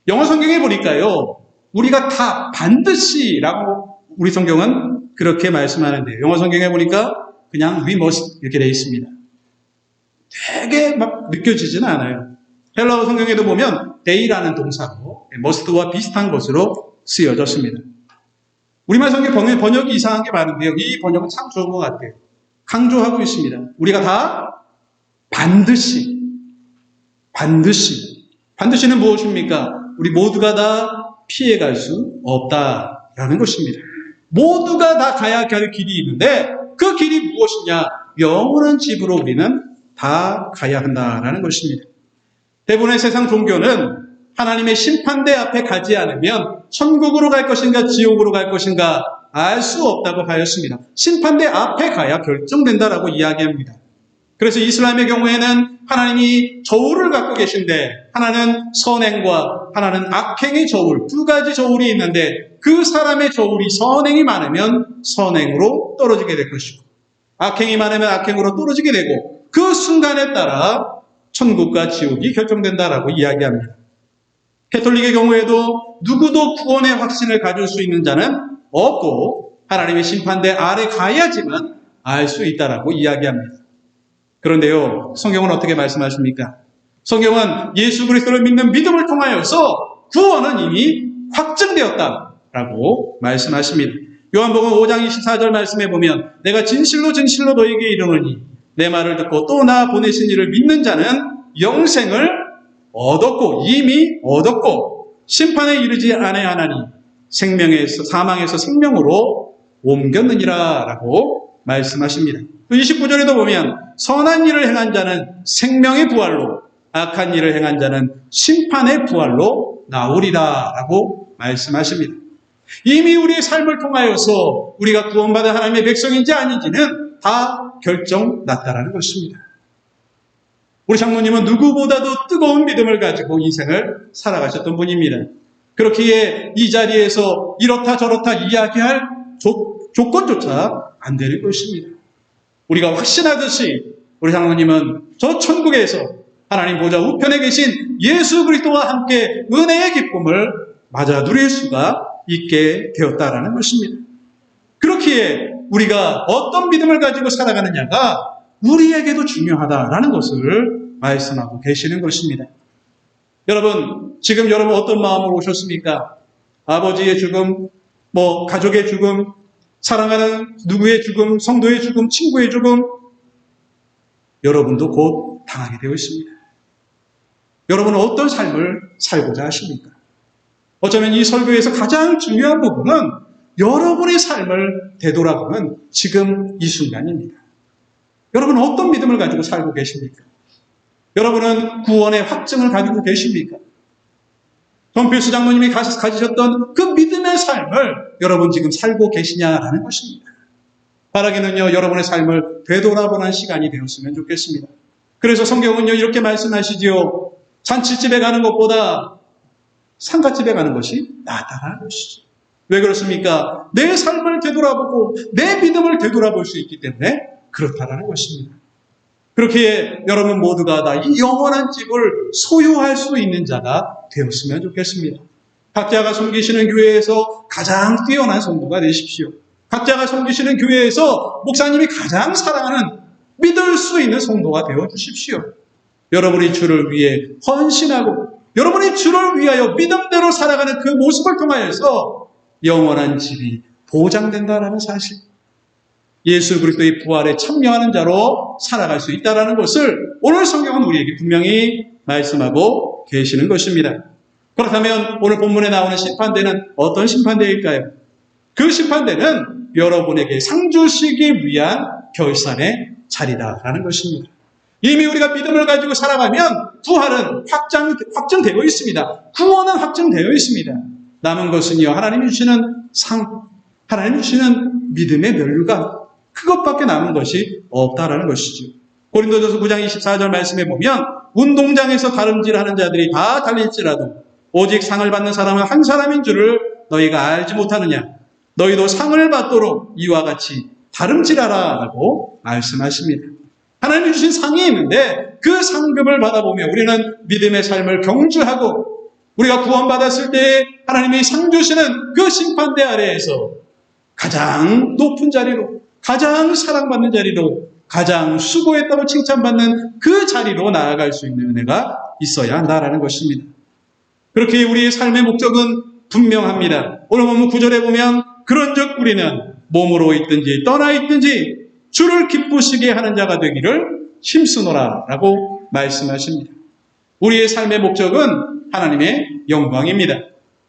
영어 성경에 보니까요, 우리가 다 반드시 라고 우리 성경은 그렇게 말씀하는데요. 영어 성경에 보니까 그냥 we must 이렇게 되어 있습니다. 되게 막 느껴지지는 않아요. 헬라어 성경에도 보면 they라는 동사로 must와 비슷한 것으로 쓰여졌습니다. 우리말 성경 번역이 이상한 게 많은데요. 이 번역은 참 좋은 것 같아요. 강조하고 있습니다. 우리가 다 반드시는 무엇입니까? 우리 모두가 다 피해갈 수 없다라는 것입니다. 모두가 다 가야 할 길이 있는데 그 길이 무엇이냐? 영원한 집으로 우리는 다 가야 한다라는 것입니다. 대부분의 세상 종교는 하나님의 심판대 앞에 가지 않으면 천국으로 갈 것인가 지옥으로 갈 것인가 알 수 없다고 하였습니다. 심판대 앞에 가야 결정된다라고 이야기합니다. 그래서 이슬람의 경우에는 하나님이 저울을 갖고 계신데 하나는 선행과 하나는 악행의 저울, 두 가지 저울이 있는데 그 사람의 저울이 선행이 많으면 선행으로 떨어지게 될 것이고 악행이 많으면 악행으로 떨어지게 되고 그 순간에 따라 천국과 지옥이 결정된다라고 이야기합니다. 가톨릭의 경우에도 누구도 구원의 확신을 가질 수 있는 자는 없고 하나님의 심판대 아래 가야지만 알 수 있다라고 이야기합니다. 그런데요, 성경은 어떻게 말씀하십니까? 성경은 예수 그리스도를 믿는 믿음을 통하여서 구원은 이미 확증되었다라고 말씀하십니다. 요한복음 5장 24절 말씀해 보면 내가 진실로 진실로 너에게 이르노니 내 말을 듣고 또 나 보내신 이를 믿는 자는 영생을 얻었고 이미 얻었고 심판에 이르지 아니하나니 사망에서 생명으로 옮겼느니라 라고 말씀하십니다. 또 29절에도 보면 선한 일을 행한 자는 생명의 부활로 악한 일을 행한 자는 심판의 부활로 나오리라 라고 말씀하십니다. 이미 우리의 삶을 통하여서 우리가 구원받은 하나님의 백성인지 아닌지는 다 결정났다라는 것입니다. 우리 장로님은 누구보다도 뜨거운 믿음을 가지고 인생을 살아가셨던 분입니다. 그렇기에 이 자리에서 이렇다 저렇다 이야기할 조건조차 안 되는 것입니다. 우리가 확신하듯이 우리 장로님은 저 천국에서 하나님 보좌 우편에 계신 예수 그리스도와 함께 은혜의 기쁨을 맞아 누릴 수가 있게 되었다라는 것입니다. 그렇기에 우리가 어떤 믿음을 가지고 살아가느냐가 우리에게도 중요하다라는 것을 말씀하고 계시는 것입니다. 여러분, 지금 여러분 어떤 마음으로 오셨습니까? 아버지의 죽음, 가족의 죽음, 사랑하는 누구의 죽음, 성도의 죽음, 친구의 죽음, 여러분도 곧 당하게 되어 있습니다. 여러분은 어떤 삶을 살고자 하십니까? 어쩌면 이 설교에서 가장 중요한 부분은 여러분의 삶을 되돌아보는 지금 이 순간입니다. 여러분은 어떤 믿음을 가지고 살고 계십니까? 여러분은 구원의 확증을 가지고 계십니까? 전필수 장로님이 가지셨던 그 믿음의 삶을 여러분 지금 살고 계시냐라는 것입니다. 바라기는요, 여러분의 삶을 되돌아보는 시간이 되었으면 좋겠습니다. 그래서 성경은요, 이렇게 말씀하시지요. 잔치집에 가는 것보다 상가집에 가는 것이 낫다는 것이죠. 왜 그렇습니까? 내 삶을 되돌아보고 내 믿음을 되돌아볼 수 있기 때문에 그렇다라는 것입니다. 그렇게 여러분 모두가 다 이 영원한 집을 소유할 수 있는 자가 되었으면 좋겠습니다. 각자가 섬기시는 교회에서 가장 뛰어난 성도가 되십시오. 각자가 섬기시는 교회에서 목사님이 가장 사랑하는 믿을 수 있는 성도가 되어 주십시오. 여러분이 주를 위해 헌신하고 여러분이 주를 위하여 믿음대로 살아가는 그 모습을 통하여서 영원한 집이 보장된다는 사실, 예수 그리스도의 부활에 참여하는 자로 살아갈 수 있다는 것을 오늘 성경은 우리에게 분명히 말씀하고 계시는 것입니다. 그렇다면 오늘 본문에 나오는 심판대는 어떤 심판대일까요? 그 심판대는 여러분에게 상 주시기 위한 결산의 자리다라는 것입니다. 이미 우리가 믿음을 가지고 살아가면 부활은 확정되어 있습니다. 구원은 확정되어 있습니다. 남은 것은요, 하나님이 주시는 상, 하나님이 주시는 믿음의 면류관, 그것밖에 남은 것이 없다라는 것이죠. 고린도전서 9장 24절 말씀에 보면 운동장에서 다름질하는 자들이 다 달릴지라도 오직 상을 받는 사람은 한 사람인 줄을 너희가 알지 못하느냐. 너희도 상을 받도록 이와 같이 다름질하라 라고 말씀하십니다. 하나님이 주신 상이 있는데 그 상급을 받아보며 우리는 믿음의 삶을 경주하고 우리가 구원받았을 때 하나님이 상 주시는 그 심판대 아래에서 가장 높은 자리로, 가장 사랑받는 자리로, 가장 수고했다고 칭찬받는 그 자리로 나아갈 수 있는 은혜가 있어야 한다라는 것입니다. 그렇게 우리의 삶의 목적은 분명합니다. 오늘 본문 9절에 보면 그런즉 우리는 몸으로 있든지 떠나 있든지 주를 기쁘시게 하는 자가 되기를 힘쓰노라 라고 말씀하십니다. 우리의 삶의 목적은 하나님의 영광입니다.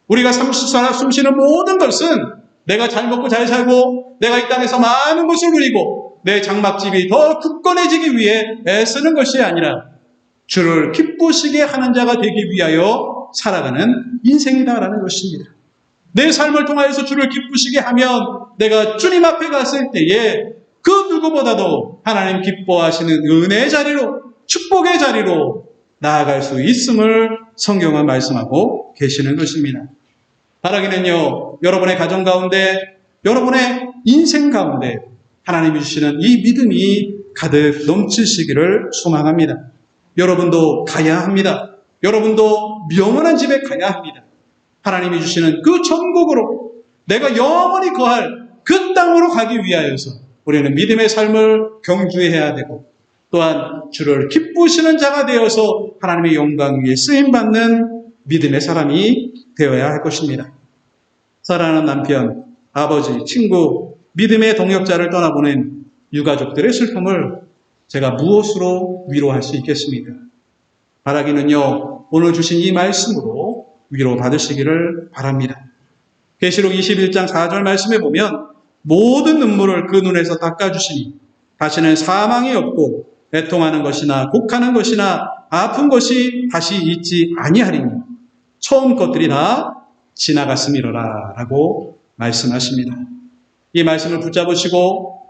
우리가 숨쉬는 모든 것은 내가 잘 먹고 잘 살고 내가 이 땅에서 많은 것을 누리고 내 장막집이 더 굳건해지기 위해 애쓰는 것이 아니라 주를 기쁘시게 하는 자가 되기 위하여 살아가는 인생이다라는 것입니다. 내 삶을 통하여서 주를 기쁘시게 하면 내가 주님 앞에 갔을 때에 그 누구보다도 하나님 기뻐하시는 은혜의 자리로, 축복의 자리로 나아갈 수 있음을 성경은 말씀하고 계시는 것입니다. 바라기는요, 여러분의 가정 가운데, 여러분의 인생 가운데 하나님이 주시는 이 믿음이 가득 넘치시기를 소망합니다. 여러분도 가야 합니다. 여러분도 영원한 집에 가야 합니다. 하나님이 주시는 그 천국으로 내가 영원히 거할 그 땅으로 가기 위하여서 우리는 믿음의 삶을 경주해야 되고 또한 주를 기쁘시는 자가 되어서 하나님의 영광 위에 쓰임받는 믿음의 사람이 되어야 할 것입니다. 사랑하는 남편, 아버지, 친구, 믿음의 동역자를 떠나보낸 유가족들의 슬픔을 제가 무엇으로 위로할 수 있겠습니까? 바라기는요, 오늘 주신 이 말씀으로 위로받으시기를 바랍니다. 계시록 21장 4절 말씀에 보면 모든 눈물을 그 눈에서 닦아주시니 다시는 사망이 없고 애통하는 것이나 곡하는 것이나 아픈 것이 다시 있지 아니하리니 처음 것들이 다 지나갔음이로라 라고 말씀하십니다. 이 말씀을 붙잡으시고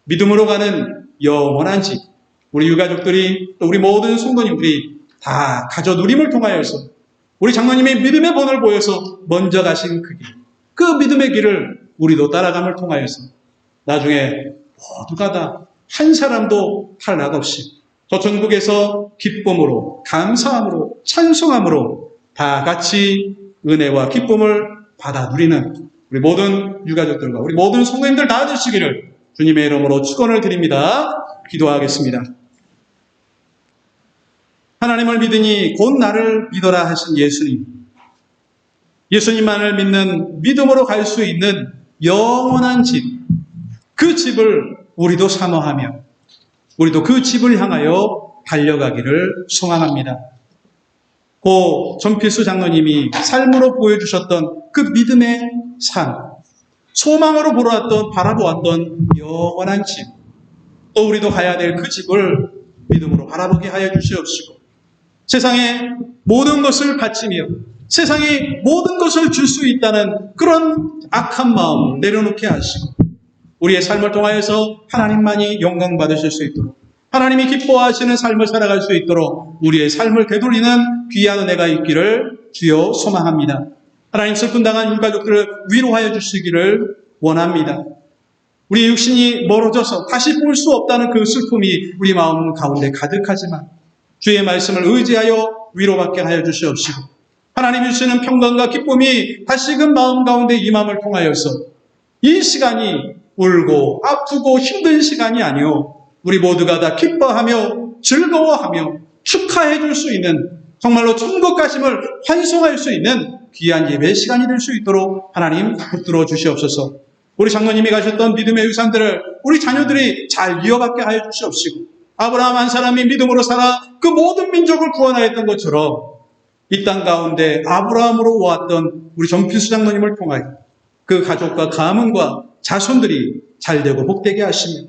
믿음으로 가는 영원한 집, 우리 유가족들이 또 우리 모든 성도님들이 다 가져 누림을 통하여서 우리 장로님의 믿음의 본을 보여서 먼저 가신 그 길, 그 믿음의 길을 우리도 따라감을 통하여서 나중에 모두가 다 한 사람도 탈락 없이 저 천국에서 기쁨으로, 감사함으로, 찬송함으로 다 같이 은혜와 기쁨을 받아 누리는 우리 모든 유가족들과 우리 모든 성도님들 다 되시기를 주님의 이름으로 축원을 드립니다. 기도하겠습니다. 하나님을 믿으니 곧 나를 믿어라 하신 예수님. 예수님만을 믿는 믿음으로 갈 수 있는 영원한 집, 그 집을 우리도 사모하며 우리도 그 집을 향하여 달려가기를 소망합니다. 고 전필수 장로님이 삶으로 보여주셨던 그 믿음의 삶, 소망으로 바라보았던 영원한 집, 또 우리도 가야 될 그 집을 믿음으로 바라보게 하여 주시옵시고 세상에 모든 것을 바치며 세상에 모든 것을 줄 수 있다는 그런 악한 마음 내려놓게 하시고 우리의 삶을 통하여서 하나님만이 영광 받으실 수 있도록 하나님이 기뻐하시는 삶을 살아갈 수 있도록 우리의 삶을 되돌리는 귀한 은혜가 있기를 주여 소망합니다. 하나님 슬픔 당한 유가족들을 위로하여 주시기를 원합니다. 우리 육신이 멀어져서 다시 볼 수 없다는 그 슬픔이 우리 마음 가운데 가득하지만 주의 말씀을 의지하여 위로받게 하여 주시옵시고 하나님이 주시는 평강과 기쁨이 다시금 마음 가운데 임함을 통하여서 이 시간이 울고 아프고 힘든 시간이 아니요 우리 모두가 다 기뻐하며 즐거워하며 축하해 줄 수 있는 정말로 천국 가심을 환송할 수 있는 귀한 예배 시간이 될 수 있도록 하나님 붙들어 주시옵소서. 우리 장로님이 가셨던 믿음의 유산들을 우리 자녀들이 잘 이어받게 하여 주시옵시고 아브라함 한 사람이 믿음으로 살아 그 모든 민족을 구원하였던 것처럼 이 땅 가운데 아브라함으로 왔던 우리 전필수 장로님을 통하여 그 가족과 가문과 자손들이 잘되고 복되게 하시며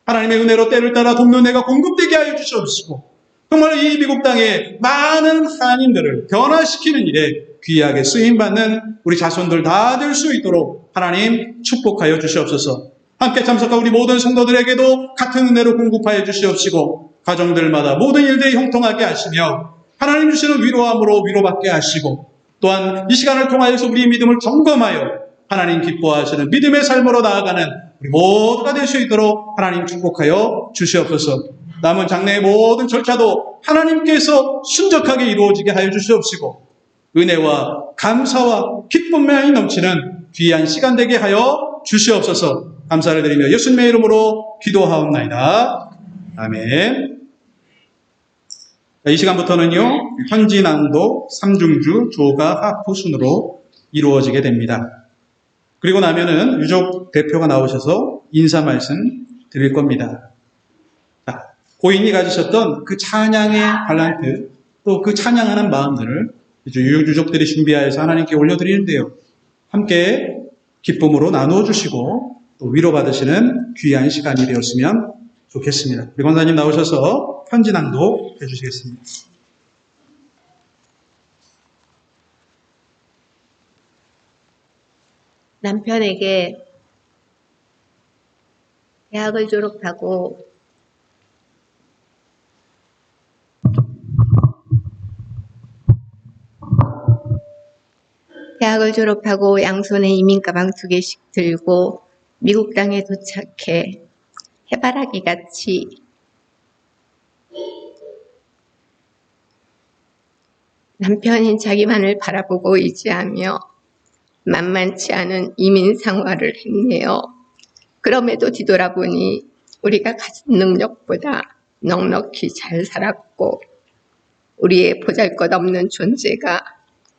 하나님의 은혜로 때를 따라 동료내가 공급되게 하여 주시옵시고 정말 이 미국 땅에 많은 한인들을 변화시키는 일에 귀하게 쓰임받는 우리 자손들 다 될 수 있도록 하나님 축복하여 주시옵소서. 함께 참석한 우리 모든 성도들에게도 같은 은혜로 공급하여 주시옵시고 가정들마다 모든 일들이 형통하게 하시며 하나님 주시는 위로함으로 위로받게 하시고 또한 이 시간을 통하여서 우리의 믿음을 점검하여 하나님 기뻐하시는 믿음의 삶으로 나아가는 우리 모두가 될 수 있도록 하나님 축복하여 주시옵소서. 남은 장래의 모든 절차도 하나님께서 순적하게 이루어지게 하여 주시옵시고 은혜와 감사와 기쁨만이 넘치는 귀한 시간 되게 하여 주시옵소서. 감사를 드리며 예수님의 이름으로 기도하옵나이다. 아멘. 이 시간부터는요 현지 낭독 3중주 조가 하프 순으로 이루어지게 됩니다. 그리고 나면은 유족 대표가 나오셔서 인사 말씀 드릴 겁니다. 자, 고인이 가지셨던 그 찬양의 발란트, 또 그 찬양하는 마음들을 유족들이 준비하여서 하나님께 올려드리는데요. 함께 기쁨으로 나누어 주시고 또 위로받으시는 귀한 시간이 되었으면 좋겠습니다. 우리 권사님 나오셔서 편지 낭독 해주시겠습니다. 남편에게 대학을 졸업하고 양손에 이민 가방 2개씩 들고 미국 땅에 도착해 해바라기 같이 남편인 자기만을 바라보고 의지하며 만만치 않은 이민 생활을 했네요. 그럼에도 뒤돌아보니 우리가 가진 능력보다 넉넉히 잘 살았고 우리의 보잘것없는 존재가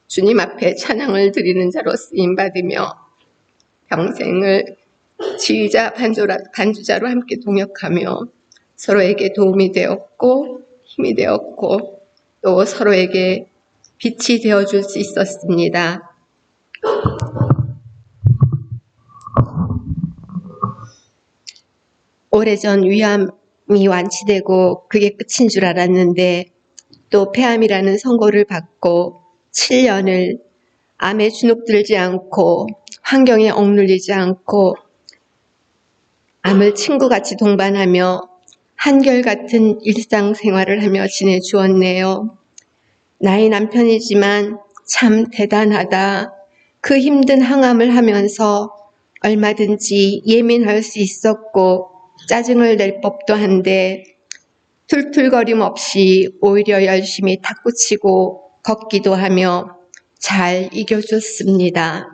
주님 앞에 찬양을 드리는 자로 쓰임받으며 평생을 지휘자 반주자로 함께 동역하며 서로에게 도움이 되었고 힘이 되었고 또 서로에게 빛이 되어줄 수 있었습니다. 오래전 위암이 완치되고 그게 끝인 줄 알았는데 또 폐암이라는 선고를 받고 7년을 암에 주눅들지 않고 환경에 억눌리지 않고 암을 친구같이 동반하며 한결같은 일상생활을 하며 지내주었네요. 나이 남편이지만 참 대단하다. 그 힘든 항암을 하면서 얼마든지 예민할 수 있었고 짜증을 낼 법도 한데 툴툴거림 없이 오히려 열심히 탁구치고 걷기도 하며 잘 이겨줬습니다.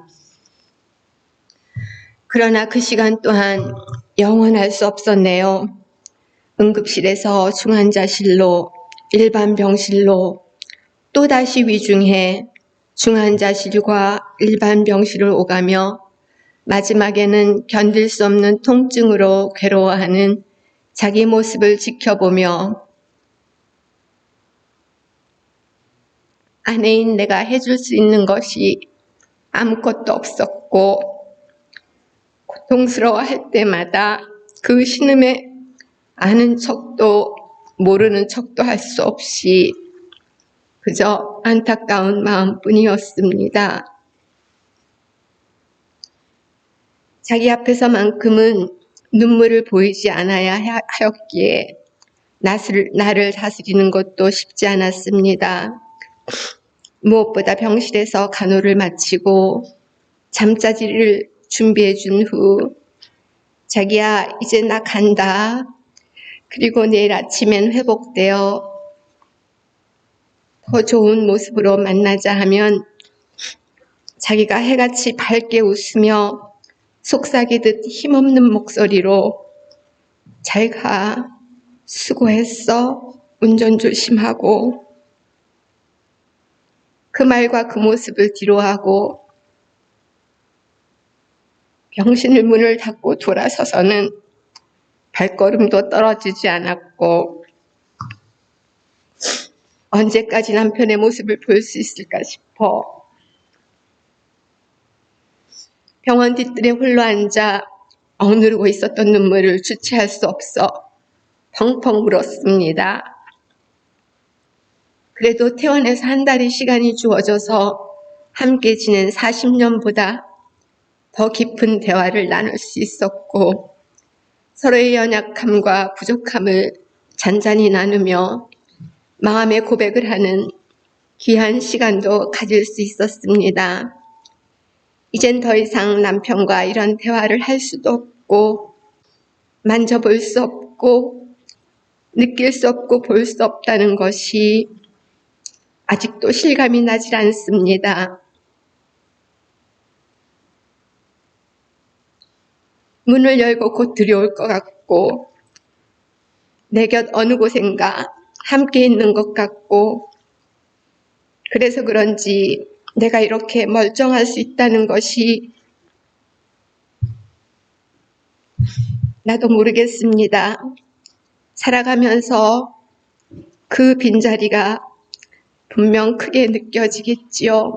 그러나 그 시간 또한 영원할 수 없었네요. 응급실에서 중환자실로, 일반 병실로, 또다시 위중해 중환자실과 일반 병실을 오가며 마지막에는 견딜 수 없는 통증으로 괴로워하는 자기 모습을 지켜보며 아내인 내가 해줄 수 있는 것이 아무것도 없었고 고통스러워할 때마다 그 신음에 아는 척도 모르는 척도 할 수 없이 그저 안타까운 마음뿐이었습니다. 자기 앞에서만큼은 눈물을 보이지 않아야 하였기에 나를 다스리는 것도 쉽지 않았습니다. 무엇보다 병실에서 간호를 마치고 잠자리를 준비해 준 후 자기야 이제 나 간다. 그리고 내일 아침엔 회복되어 더 좋은 모습으로 만나자 하면 자기가 해같이 밝게 웃으며 속삭이듯 힘없는 목소리로 잘 가, 수고했어, 운전 조심하고 그 말과 그 모습을 뒤로하고 병실 문을 닫고 돌아서서는 발걸음도 떨어지지 않았고 언제까지 남편의 모습을 볼 수 있을까 싶어 병원 뒤뜰에 홀로 앉아 억누르고 있었던 눈물을 주체할 수 없어 펑펑 울었습니다. 그래도 퇴원해서 한 달의 시간이 주어져서 함께 지낸 40년보다 더 깊은 대화를 나눌 수 있었고 서로의 연약함과 부족함을 잔잔히 나누며 마음의 고백을 하는 귀한 시간도 가질 수 있었습니다. 이젠 더 이상 남편과 이런 대화를 할 수도 없고 만져볼 수 없고 느낄 수 없고 볼 수 없다는 것이 아직도 실감이 나질 않습니다. 문을 열고 곧 들여올 것 같고 내 곁 어느 곳엔가 함께 있는 것 같고 그래서 그런지 내가 이렇게 멀쩡할 수 있다는 것이 나도 모르겠습니다. 살아가면서 그 빈자리가 분명 크게 느껴지겠지요.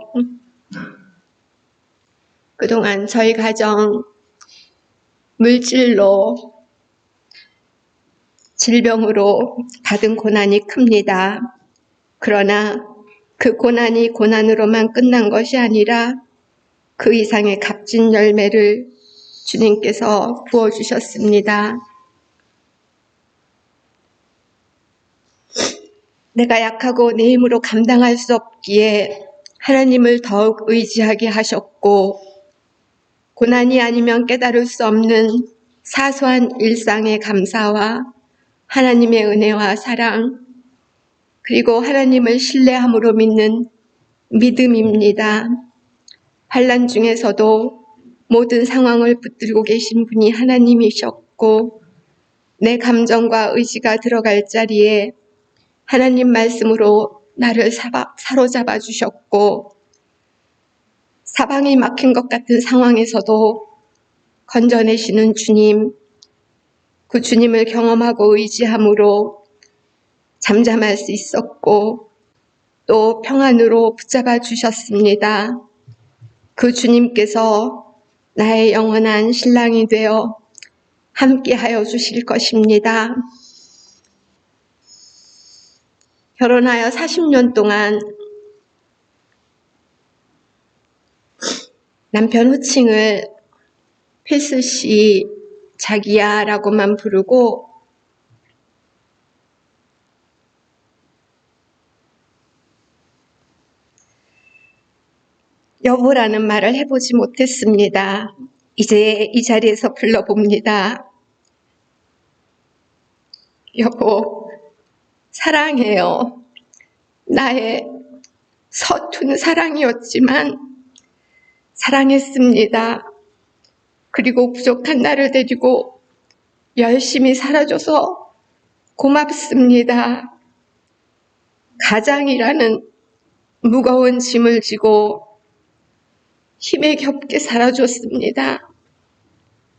그동안 저희 가정 물질로 질병으로 받은 고난이 큽니다. 그러나 그 고난이 고난으로만 끝난 것이 아니라 그 이상의 값진 열매를 주님께서 부어주셨습니다. 내가 약하고 내 힘으로 감당할 수 없기에 하나님을 더욱 의지하게 하셨고 고난이 아니면 깨달을 수 없는 사소한 일상의 감사와 하나님의 은혜와 사랑 그리고 하나님을 신뢰함으로 믿는 믿음입니다. 환난 중에서도 모든 상황을 붙들고 계신 분이 하나님이셨고 내 감정과 의지가 들어갈 자리에 하나님 말씀으로 나를 사로잡아 주셨고 사방이 막힌 것 같은 상황에서도 건져내시는 주님, 그 주님을 경험하고 의지함으로 잠잠할 수 있었고 또 평안으로 붙잡아 주셨습니다. 그 주님께서 나의 영원한 신랑이 되어 함께하여 주실 것입니다. 결혼하여 40년 동안 남편 호칭을 필수씨, 자기야라고만 부르고 여보라는 말을 해보지 못했습니다. 이제 이 자리에서 불러봅니다. 여보, 사랑해요. 나의 서툰 사랑이었지만 사랑했습니다. 그리고 부족한 나를 데리고 열심히 살아줘서 고맙습니다. 가장이라는 무거운 짐을 지고 힘에 겹게 살아줬습니다.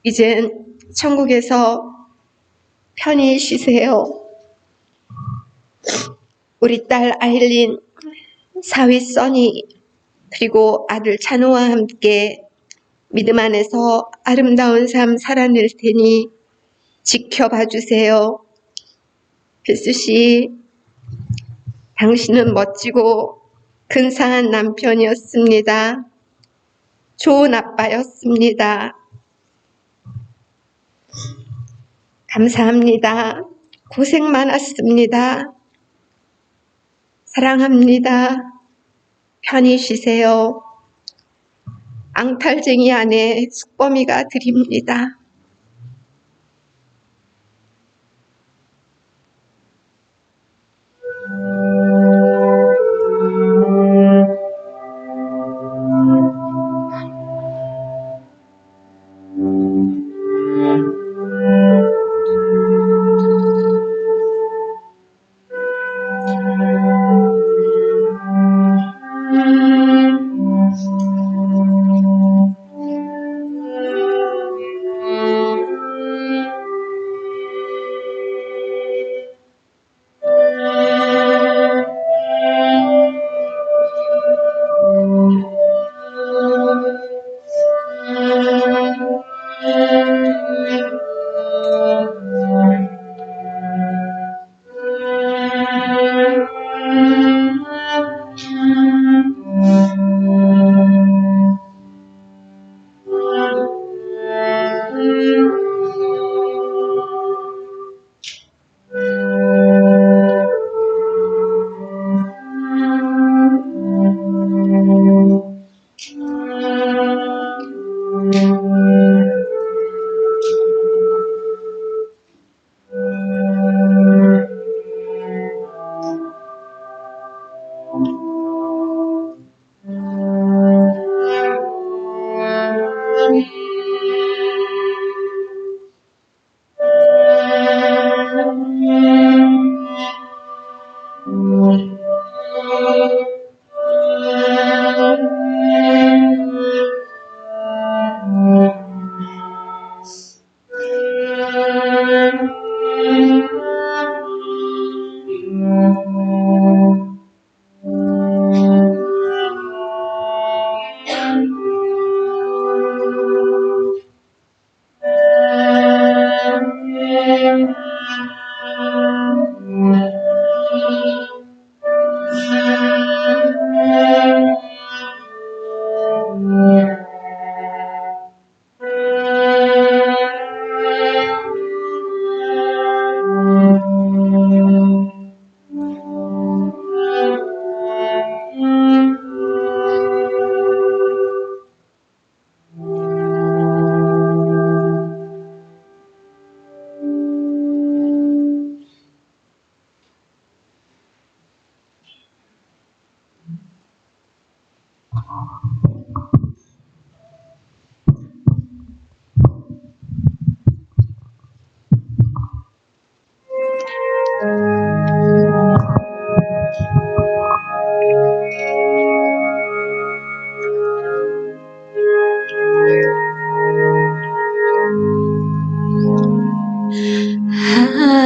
이젠 천국에서 편히 쉬세요. 우리 딸 아일린, 사위 써니, 그리고 아들 찬호와 함께 믿음 안에서 아름다운 삶 살아낼 테니 지켜봐 주세요. 필수씨, 당신은 멋지고 근사한 남편이었습니다. 좋은 아빠였습니다. 감사합니다. 고생 많았습니다. 사랑합니다. 편히 쉬세요. 앙탈쟁이 아내 숙범이가 드립니다.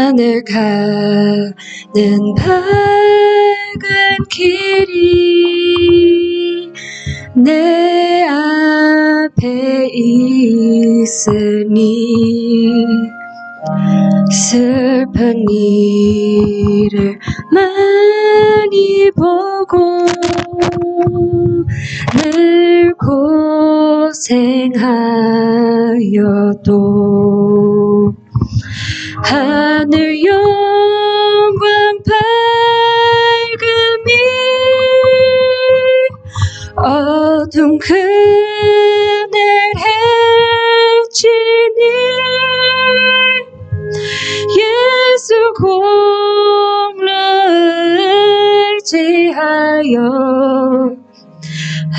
하늘 가는 밝은 길이 내 앞에 있으니 슬픈 일을 고생하여도 하늘 영광 밝음이 어둠 그늘 해치니 예수 공로 의지하여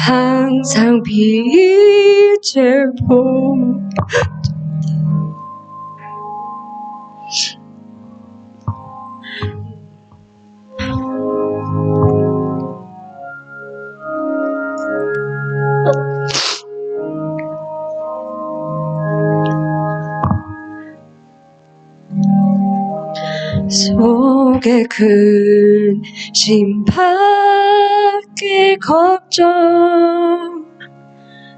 항상 빛을 보 속에 근심밖에 걱정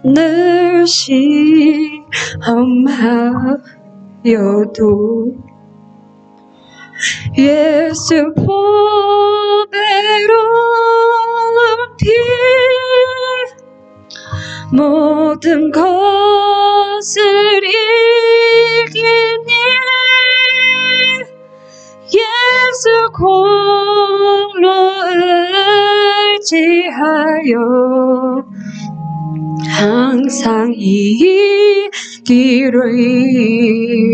늘 시험하여도 예수 보배로 피 모든 것을 이기니 예수 공로 의지하여 항상 이 길을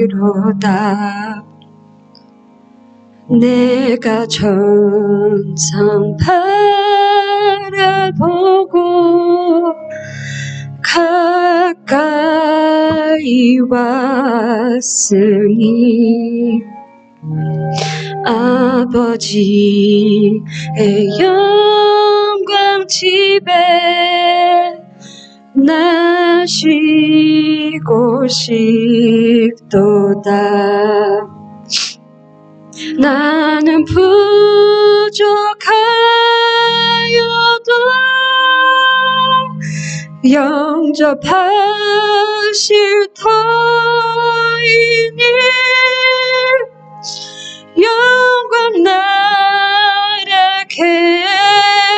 이루다 내가 전상 바라보고 가까이 왔으니 아버지의 영광 집에 나 쉬고 싶도다. 나는 부족하여도 영접하실 터이니 영광 나라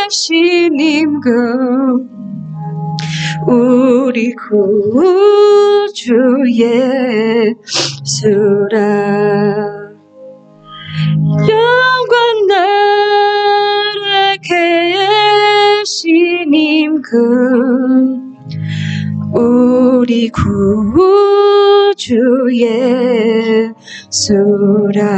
계신 임금 우리 구주 예수라. 영광 나라 계신 임금 우리 구주 예수라.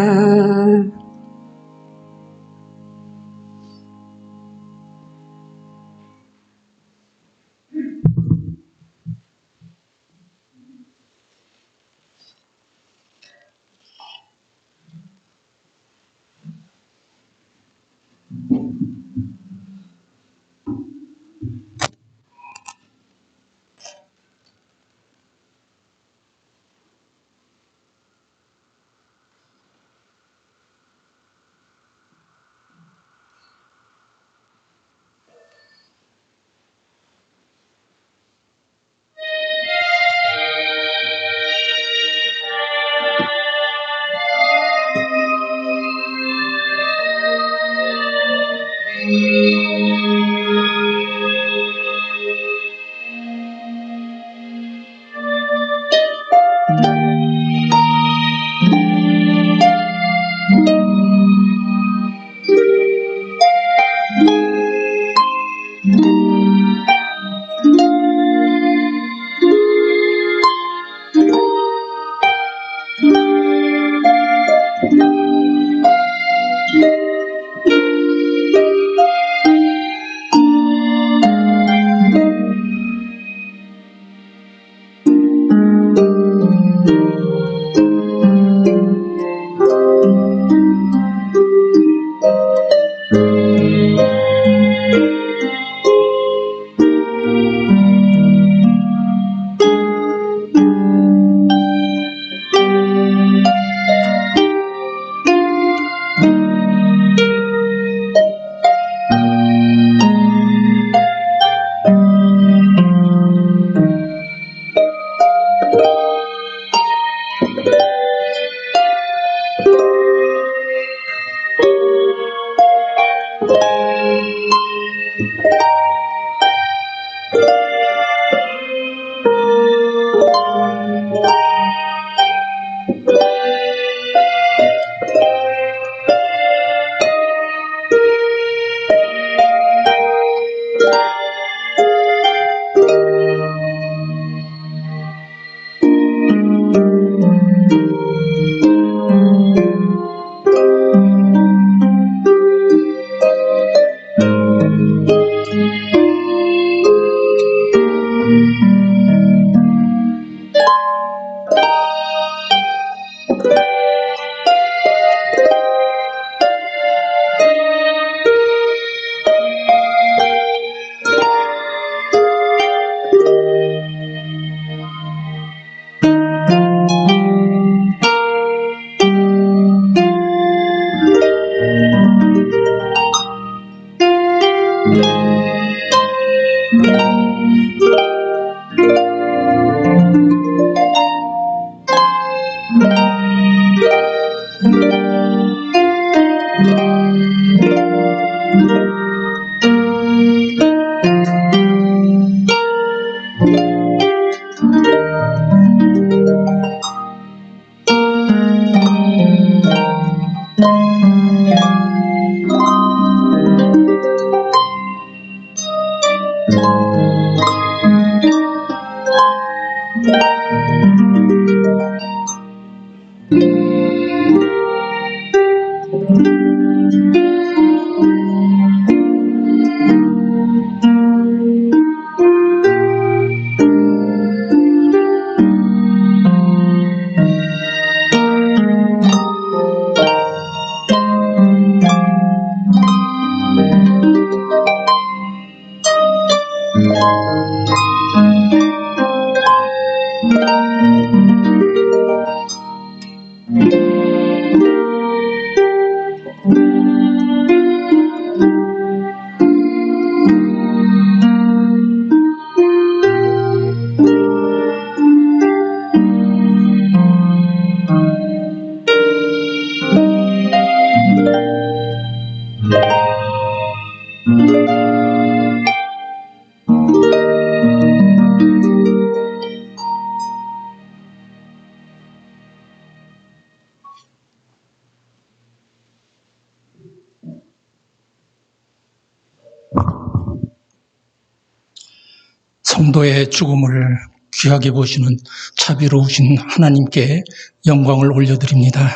성도의 죽음을 귀하게 보시는 자비로우신 하나님께 영광을 올려드립니다.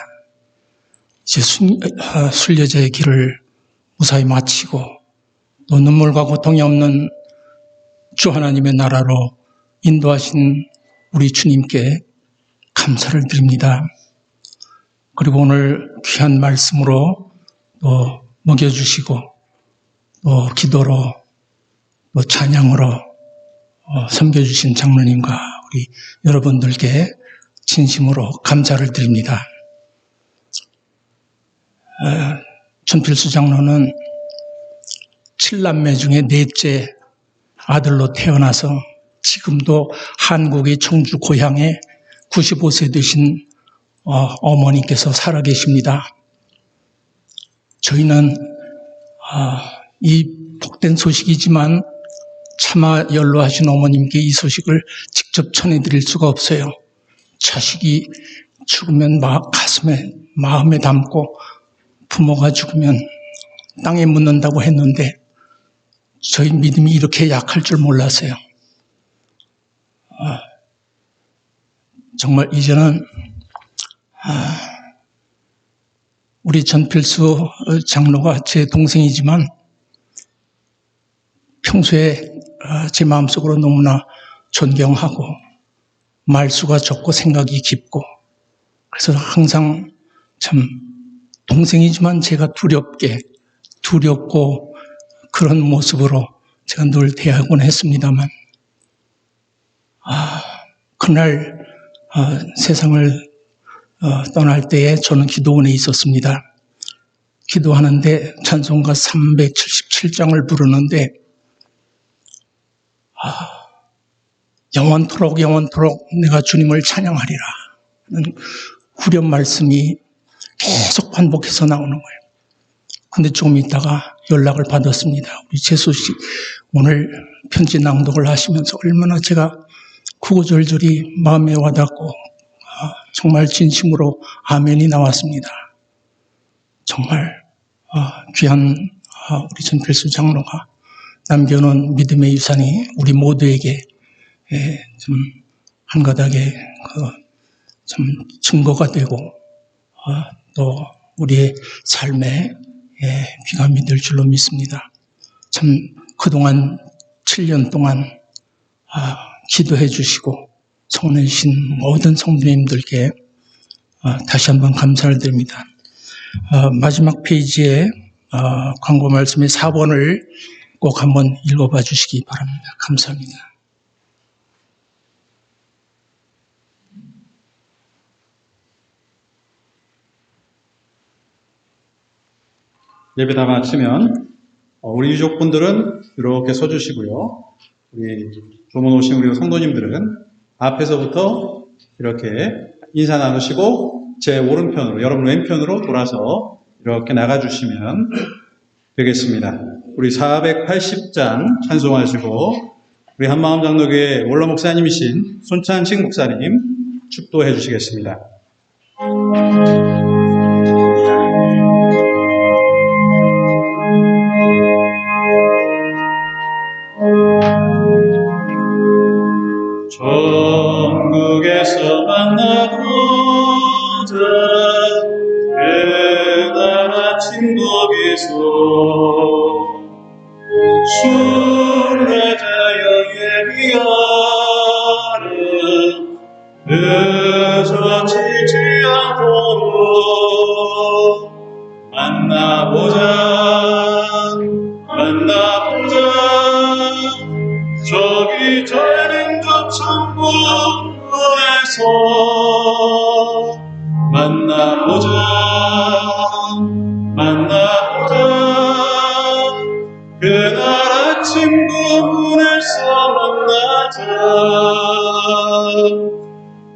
이제 순례자의 길을 무사히 마치고 또 눈물과 고통이 없는 주 하나님의 나라로 인도하신 우리 주님께 감사를 드립니다. 그리고 오늘 귀한 말씀으로 또 먹여주시고 또 기도로 또 찬양으로 섬겨주신 장로님과 우리 여러분들께 진심으로 감사를 드립니다. 전필수 장로는 7남매 중에 넷째 아들로 태어나서 지금도 한국의 청주 고향에 95세 되신 어머니께서 살아계십니다. 저희는 이 복된 소식이지만 차마 연로하신 어머님께 이 소식을 직접 전해드릴 수가 없어요. 자식이 죽으면 가슴에 마음에 담고 부모가 죽으면 땅에 묻는다고 했는데 저희 믿음이 이렇게 약할 줄 몰랐어요. 정말 이제는 우리 전필수 장로가 제 동생이지만 평소에 제 마음속으로 너무나 존경하고 말수가 적고 생각이 깊고 그래서 항상 참 동생이지만 제가 두렵고 그런 모습으로 제가 늘 대하곤 했습니다만 그날 세상을 떠날 때에 저는 기도원에 있었습니다. 기도하는데 찬송가 377장을 부르는데 영원토록 내가 주님을 찬양하리라 하는 후렴 말씀이 계속 반복해서 나오는 거예요. 근데 조금 있다가 연락을 받았습니다. 우리 재수 씨 오늘 편지 낭독을 하시면서 얼마나 제가 구구절절이 마음에 와닿고 정말 진심으로 아멘이 나왔습니다. 정말 귀한 우리 전필수 장로가 남겨놓은 믿음의 유산이 우리 모두에게 좀 한가닥의 좀 증거가 되고 또 우리의 삶에 귀감이 될 줄로 믿습니다. 참 그동안 7년 동안 기도해 주시고 성원해주신 모든 성도님들께 다시 한번 감사를 드립니다. 마지막 페이지에 광고 말씀의 4번을 꼭 한번 읽어봐 주시기 바랍니다. 감사합니다. 예배 다 마치면 우리 유족분들은 이렇게 서주시고요. 우리 조문 오신 우리 성도님들은 앞에서부터 이렇게 인사 나누시고 제 오른편으로 여러분 왼편으로 돌아서 이렇게 나가주시면 되겠습니다. 우리 480장 찬송하시고 우리 한마음 장로교회 원로 목사님이신 손찬식 목사님 축도해 주시겠습니다. 천국에서 만나고자 대단한 친곡에서 순례자여 예비하라 늦어지지 않도록 만나보자 저기 저희는 저천국에서 만나보자 그날 아침 구문에서 만나자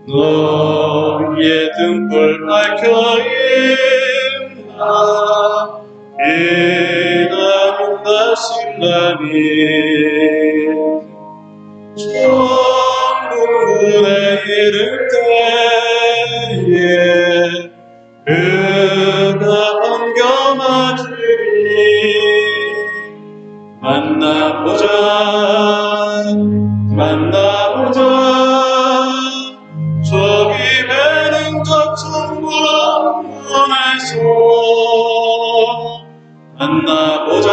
너의 등불 밝혀있나 기다린다 신랑이 천국문에 이를 때에 그가 반겨 맞으리 만나보자 저기 배는 저 천국문에서 만나보자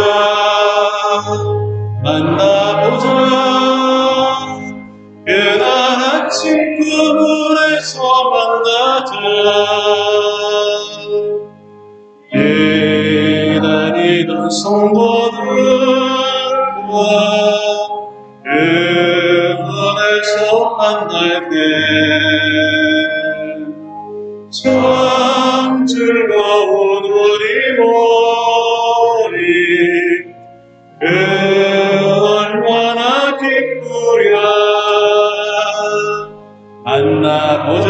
그날 아침 구문에서 만나자 기다리던 성도들과 그 문에서 만날 때 참 즐거운 우리 모임 얼마나 기쁘랴 만나보자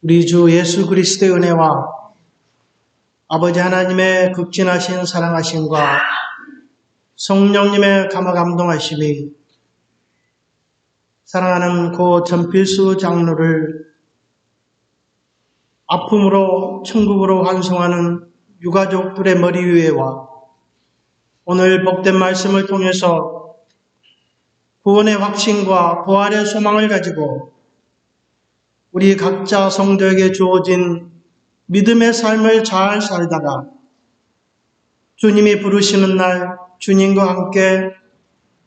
우리 주 예수 그리스도의 은혜와 아버지 하나님의 극진하신 사랑하심과 성령님의 감화 감동하심이 사랑하는 고 전필수 장로를 아픔으로 천국으로 환송하는 유가족들의 머리 위에와 오늘 복된 말씀을 통해서 구원의 확신과 부활의 소망을 가지고 우리 각자 성도에게 주어진 믿음의 삶을 잘 살다가 주님이 부르시는 날 주님과 함께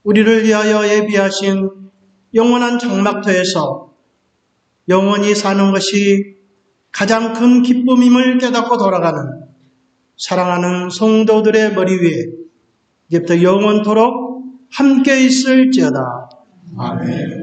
우리를 위하여 예비하신 영원한 장막터에서 영원히 사는 것이 가장 큰 기쁨임을 깨닫고 돌아가는 사랑하는 성도들의 머리 위에 이제부터 영원토록 함께 있을지어다. 아멘.